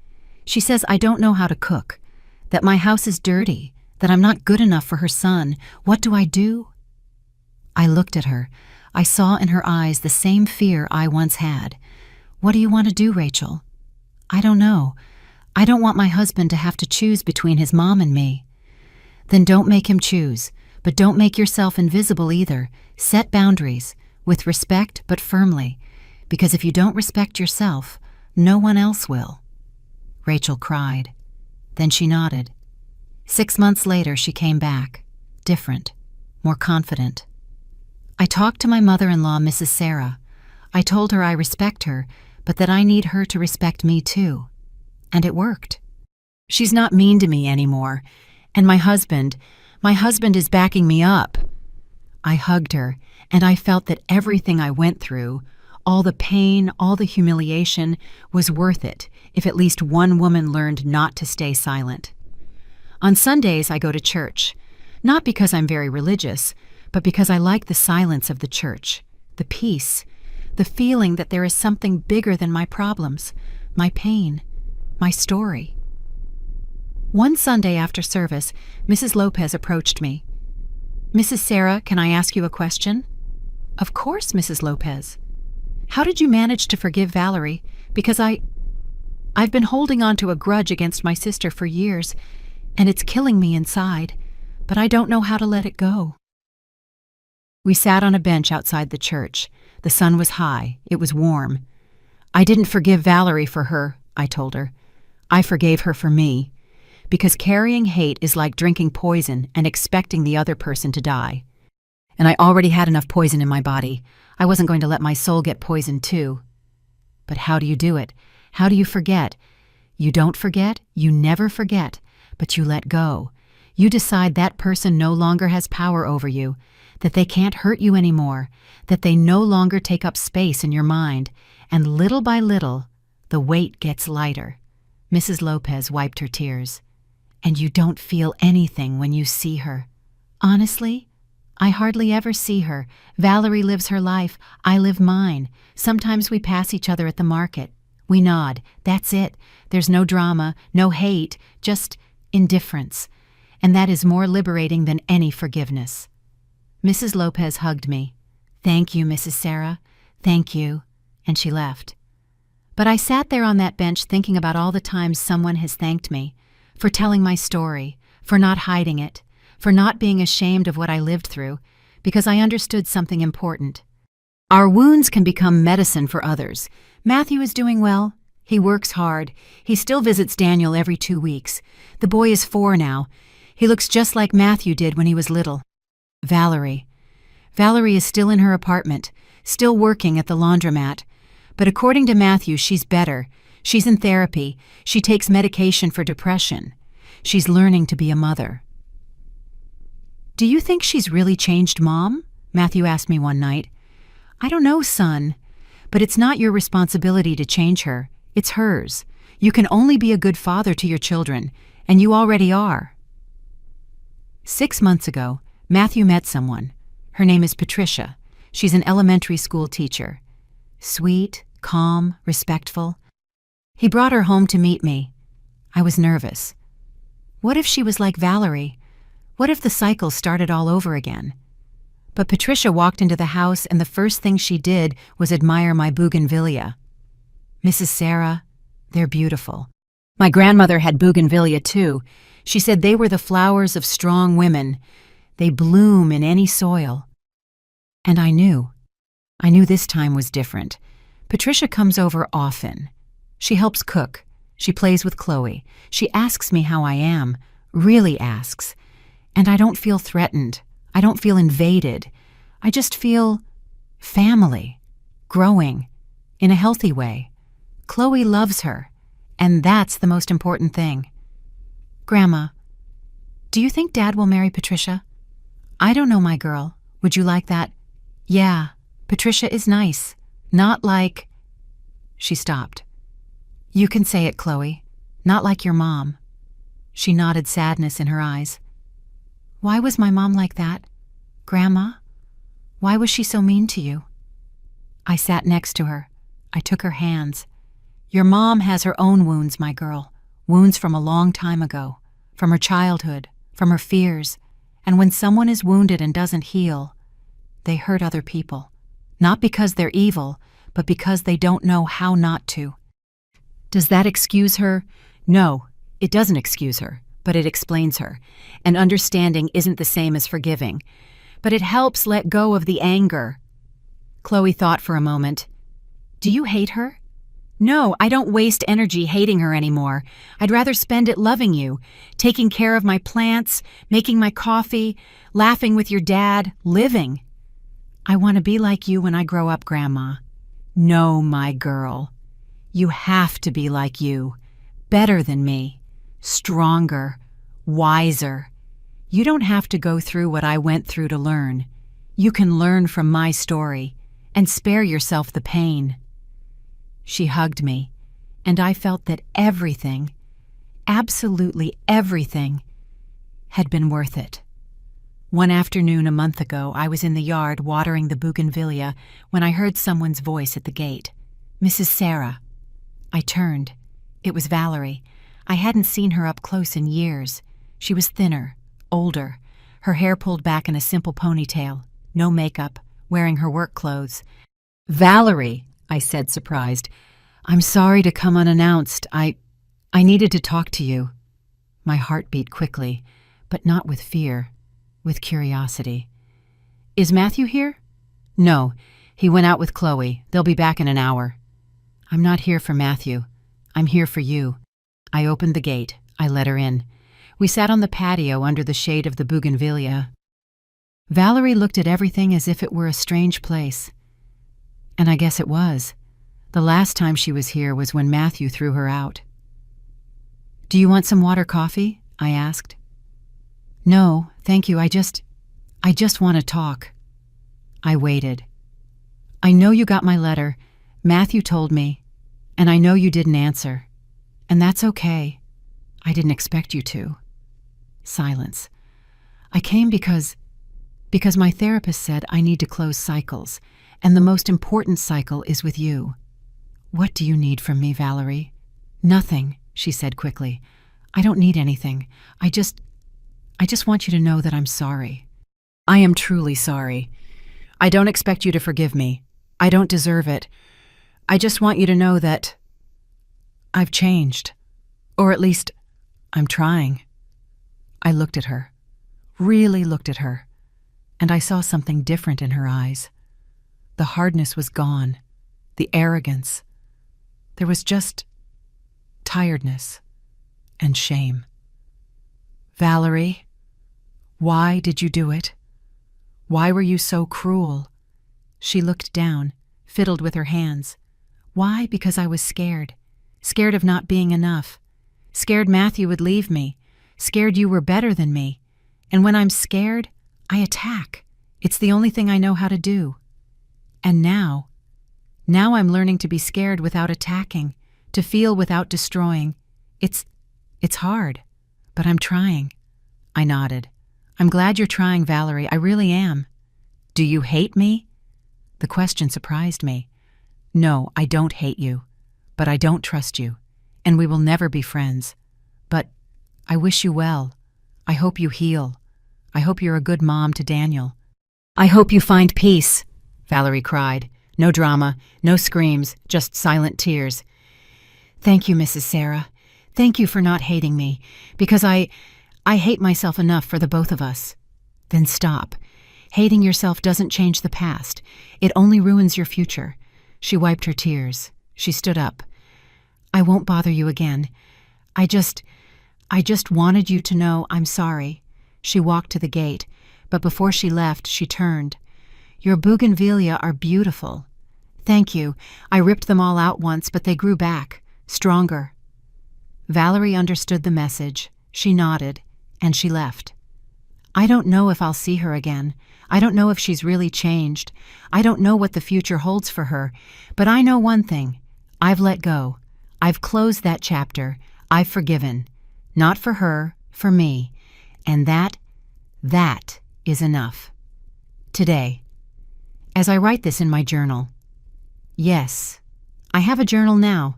A: She says I don't know how to cook, that my house is dirty, that I'm not good enough for her son. What do I do?" I looked at her. I saw in her eyes the same fear I once had. "What do you want to do, Rachel?" "I don't know. I don't want my husband to have to choose between his mom and me." "Then don't make him choose, but don't make yourself invisible either. Set boundaries, with respect but firmly, because if you don't respect yourself, no one else will." Rachel cried. Then she nodded. 6 months later, she came back, different, more confident. I talked to my mother-in-law, Mrs. Sarah. I told her I respect her, but that I need her to respect me too. And it worked. She's not mean to me anymore. And my husband is backing me up. I hugged her, and I felt that everything I went through, all the pain, all the humiliation, was worth it if at least one woman learned not to stay silent. On Sundays, I go to church, not because I'm very religious, but because I like the silence of the church, the peace, the feeling that there is something bigger than my problems, my pain, my story. One Sunday after service, Mrs. Lopez approached me. "Mrs. Sarah, can I ask you a question?" "Of course, Mrs. Lopez." "How did you manage to forgive Valerie? Because I've been holding on to a grudge against my sister for years, and it's killing me inside, but I don't know how to let it go." We sat on a bench outside the church. The sun was high. It was warm. "I didn't forgive Valerie for her," I told her. "I forgave her for me. Because carrying hate is like drinking poison and expecting the other person to die. And I already had enough poison in my body. I wasn't going to let my soul get poisoned too." "But how do you do it? How do you forget?" "You don't forget, you never forget, but you let go. You decide that person no longer has power over you, that they can't hurt you anymore, that they no longer take up space in your mind, and little by little, the weight gets lighter." Mrs. Lopez wiped her tears. "And you don't feel anything when you see her." "Honestly, I hardly ever see her. Valerie lives her life, I live mine. Sometimes we pass each other at the market. We nod, that's it. There's no drama, no hate, just indifference. And that is more liberating than any forgiveness." Mrs. Lopez hugged me. "Thank you, Mrs. Sarah. Thank you." And she left. But I sat there on that bench thinking about all the times someone has thanked me for telling my story, for not hiding it, for not being ashamed of what I lived through, because I understood something important. Our wounds can become medicine for others. Matthew is doing well. He works hard. He still visits Daniel every 2 weeks. The boy is 4 now. He looks just like Matthew did when he was little. Valerie is still in her apartment, still working at the laundromat. But according to Matthew, she's better. She's in therapy. She takes medication for depression. She's learning to be a mother. Do you think she's really changed, Mom? Matthew asked me one night. I don't know, son. But it's not your responsibility to change her. It's hers. You can only be a good father to your children, and you already are. 6 months ago, Matthew met someone. Her name is Patricia. She's an elementary school teacher. Sweet, calm, respectful. He brought her home to meet me. I was nervous. What if she was like Valerie? What if the cycle started all over again? But Patricia walked into the house, and the first thing she did was admire my bougainvillea. Mrs. Sarah, they're beautiful. My grandmother had bougainvillea too. She said they were the flowers of strong women. They bloom in any soil. And I knew. I knew this time was different. Patricia comes over often. She helps cook. She plays with Chloe. She asks me how I am, really asks. And I don't feel threatened. I don't feel invaded. I just feel family, growing, in a healthy way. Chloe loves her, and that's the most important thing. Grandma, do you think Dad will marry Patricia? I don't know, my girl. Would you like that? Yeah, Patricia is nice. Not like... She stopped. You can say it, Chloe. Not like your mom. She nodded, sadness in her eyes. Why was my mom like that? Grandma? Why was she so mean to you? I sat next to her. I took her hands. Your mom has her own wounds, my girl. Wounds from a long time ago. From her childhood. From her fears. And when someone is wounded and doesn't heal, they hurt other people. Not because they're evil, but because they don't know how not to. Does that excuse her? No, it doesn't excuse her, but it explains her. And understanding isn't the same as forgiving. But it helps let go of the anger. Chloe thought for a moment. Do you hate her? No, I don't waste energy hating her anymore. I'd rather spend it loving you, taking care of my plants, making my coffee, laughing with your dad, living. I want to be like you when I grow up, Grandma. No, my girl. You have to be like you. Better than me. Stronger. Wiser. You don't have to go through what I went through to learn. You can learn from my story and spare yourself the pain. She hugged me, and I felt that everything, absolutely everything, had been worth it. One afternoon a month ago, I was in the yard watering the bougainvillea when I heard someone's voice at the gate. Mrs. Sarah. I turned. It was Valerie. I hadn't seen her up close in years. She was thinner, older, her hair pulled back in a simple ponytail, no makeup, wearing her work clothes. Valerie, I said, surprised. I'm sorry to come unannounced. I needed to talk to you. My heart beat quickly, but not with fear, with curiosity. Is Matthew here? No, he went out with Chloe. They'll be back in an hour. I'm not here for Matthew. I'm here for you. I opened the gate. I let her in. We sat on the patio under the shade of the bougainvillea. Valerie looked at everything as if it were a strange place. And I guess it was. The last time she was here was when Matthew threw her out. Do you want some water coffee? I asked. No, thank you. I just want to talk. I waited. I know you got my letter. Matthew told me. And I know you didn't answer. And that's okay. I didn't expect you to. Silence. I came because my therapist said I need to close cycles, and the most important cycle is with you. What do you need from me, Valerie? Nothing, she said quickly. I don't need anything. I just want you to know that I'm sorry. I am truly sorry. I don't expect you to forgive me. I don't deserve it. I just want you to know that I've changed. Or at least, I'm trying. I looked at her, really looked at her, and I saw something different in her eyes. The hardness was gone, the arrogance. There was just tiredness and shame. Valerie, why did you do it? Why were you so cruel? She looked down, fiddled with her hands. Why? Because I was scared. Scared of not being enough. Scared Matthew would leave me. Scared you were better than me. And when I'm scared, I attack. It's the only thing I know how to do. And now I'm learning to be scared without attacking, to feel without destroying. It's hard, but I'm trying. I nodded. I'm glad you're trying, Valerie. I really am. Do you hate me? The question surprised me. No, I don't hate you, but I don't trust you, and we will never be friends. But I wish you well. I hope you heal. I hope you're a good mom to Daniel. I hope you find peace, Valerie cried. No drama, no screams, just silent tears. Thank you, Mrs. Sarah. Thank you for not hating me, because I hate myself enough for the both of us. Then stop. Hating yourself doesn't change the past. It only ruins your future. She wiped her tears. She stood up. I won't bother you again. I just wanted you to know I'm sorry. She walked to the gate, but before she left, she turned. Your bougainvillea are beautiful. Thank you. I ripped them all out once, but they grew back, stronger. Valerie understood the message. She nodded, and she left. I don't know if I'll see her again. I don't know if she's really changed. I don't know what the future holds for her. But I know one thing. I've let go. I've closed that chapter. I've forgiven. Not for her, for me. And that is enough. Today, as I write this in my journal. Yes, I have a journal now.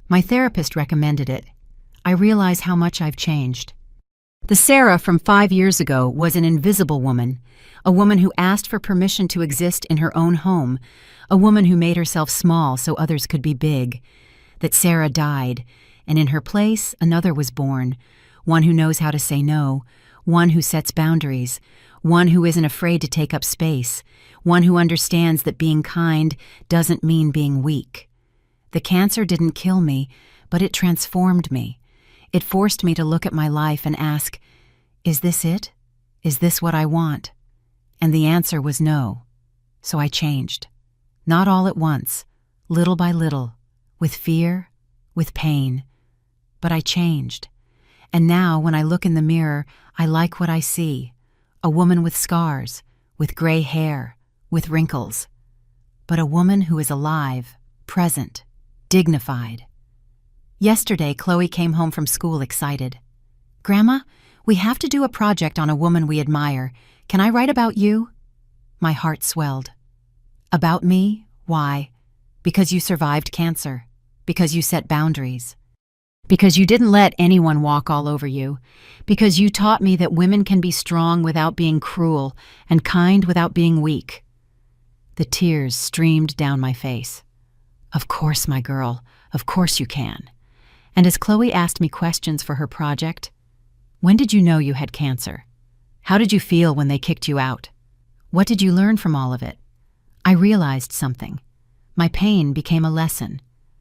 A: My therapist recommended it. I realize how much I've changed. The Sarah from 5 years ago was an invisible woman, a woman who asked for permission to exist in her own home, a woman who made herself small so others could be big. That Sarah died, and in her place another was born, one who knows how to say no, one who sets boundaries, one who isn't afraid to take up space, one who understands that being kind doesn't mean being weak. The cancer didn't kill me, but it transformed me. It forced me to look at my life and ask, is this it? Is this what I want? And the answer was no. So I changed. Not all at once, little by little, with fear, with pain. But I changed. And now when I look in the mirror, I like what I see. A woman with scars, with gray hair, with wrinkles. But a woman who is alive, present, dignified. Yesterday, Chloe came home from school excited. Grandma, we have to do a project on a woman we admire. Can I write about you? My heart swelled. About me? Why? Because you survived cancer. Because you set boundaries. Because you didn't let anyone walk all over you. Because you taught me that women can be strong without being cruel and kind without being weak. The tears streamed down my face. Of course, my girl. Of course you can. And as Chloe asked me questions for her project, when did you know you had cancer? How did you feel when they kicked you out? What did you learn from all of it? I realized something. My pain became a lesson.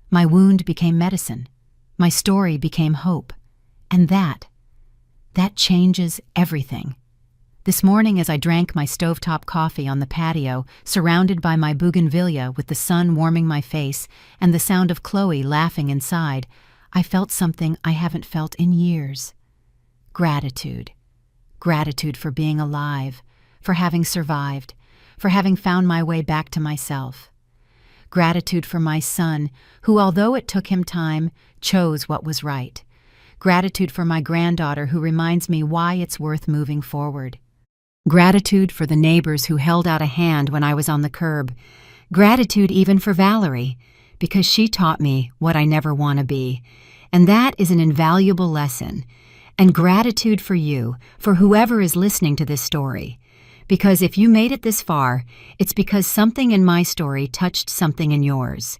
A: My wound became medicine. My story became hope. And that changes everything. This morning as I drank my stovetop coffee on the patio, surrounded by my bougainvillea with the sun warming my face and the sound of Chloe laughing inside, I felt something I haven't felt in years. Gratitude. Gratitude for being alive, for having survived, for having found my way back to myself. Gratitude for my son, who, although it took him time, chose what was right. Gratitude for my granddaughter, who reminds me why it's worth moving forward. Gratitude for the neighbors who held out a hand when I was on the curb. Gratitude even for Valerie, because she taught me what I never want to be. And that is an invaluable lesson. And gratitude for you, for whoever is listening to this story. Because if you made it this far, it's because something in my story touched something in yours.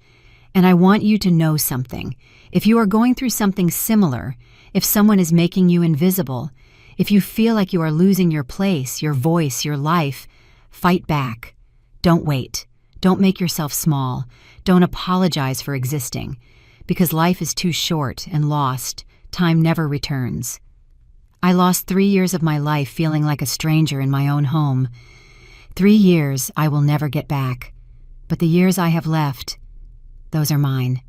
A: And I want you to know something. If you are going through something similar, if someone is making you invisible, if you feel like you are losing your place, your voice, your life, fight back. Don't wait. Don't make yourself small. Don't apologize for existing. Because life is too short and lost. Time never returns. I lost 3 years of my life feeling like a stranger in my own home. 3 years I will never get back. But the years I have left, those are mine.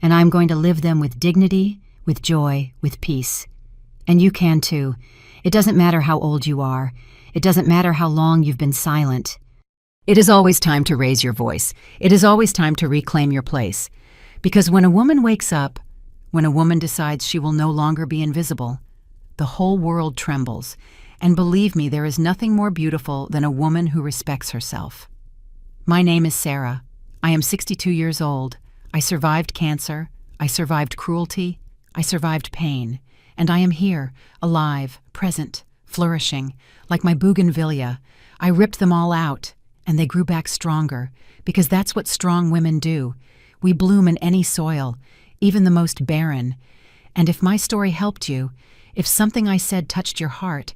A: and I'm going to live them with dignity, with joy, with peace. And you can too. It doesn't matter how old you are. It doesn't matter how long you've been silent. It is always time to raise your voice. It is always time to reclaim your place. Because when a woman wakes up, when a woman decides she will no longer be invisible, the whole world trembles. And believe me, there is nothing more beautiful than a woman who respects herself. My name is Sarah. I am 62 years old. I survived cancer. I survived cruelty. I survived pain. And I am here, alive, present, flourishing, like my bougainvillea. I ripped them all out, and they grew back stronger, because that's what strong women do. We bloom in any soil, even the most barren. And if my story helped you, if something I said touched your heart,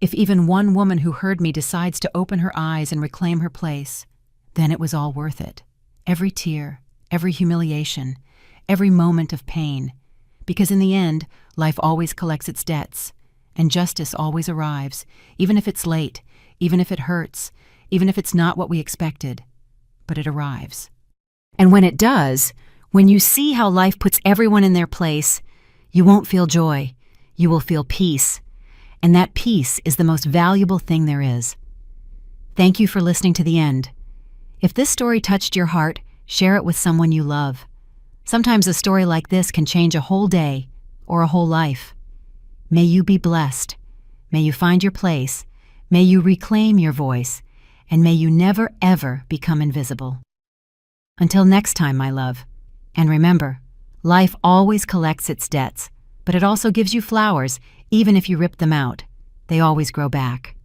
A: if even one woman who heard me decides to open her eyes and reclaim her place, then it was all worth it. Every tear, every humiliation, every moment of pain. Because in the end, life always collects its debts, and justice always arrives, even if it's late, even if it hurts, even if it's not what we expected. But it arrives. And when it does, when you see how life puts everyone in their place, you won't feel joy. You will feel peace. And that peace is the most valuable thing there is. Thank you for listening to the end. If this story touched your heart, share it with someone you love. Sometimes a story like this can change a whole day or a whole life. May you be blessed. May you find your place. May you reclaim your voice. And may you never, ever become invisible. Until next time, my love. And remember, life always collects its debts, but it also gives you flowers, even if you rip them out. They always grow back.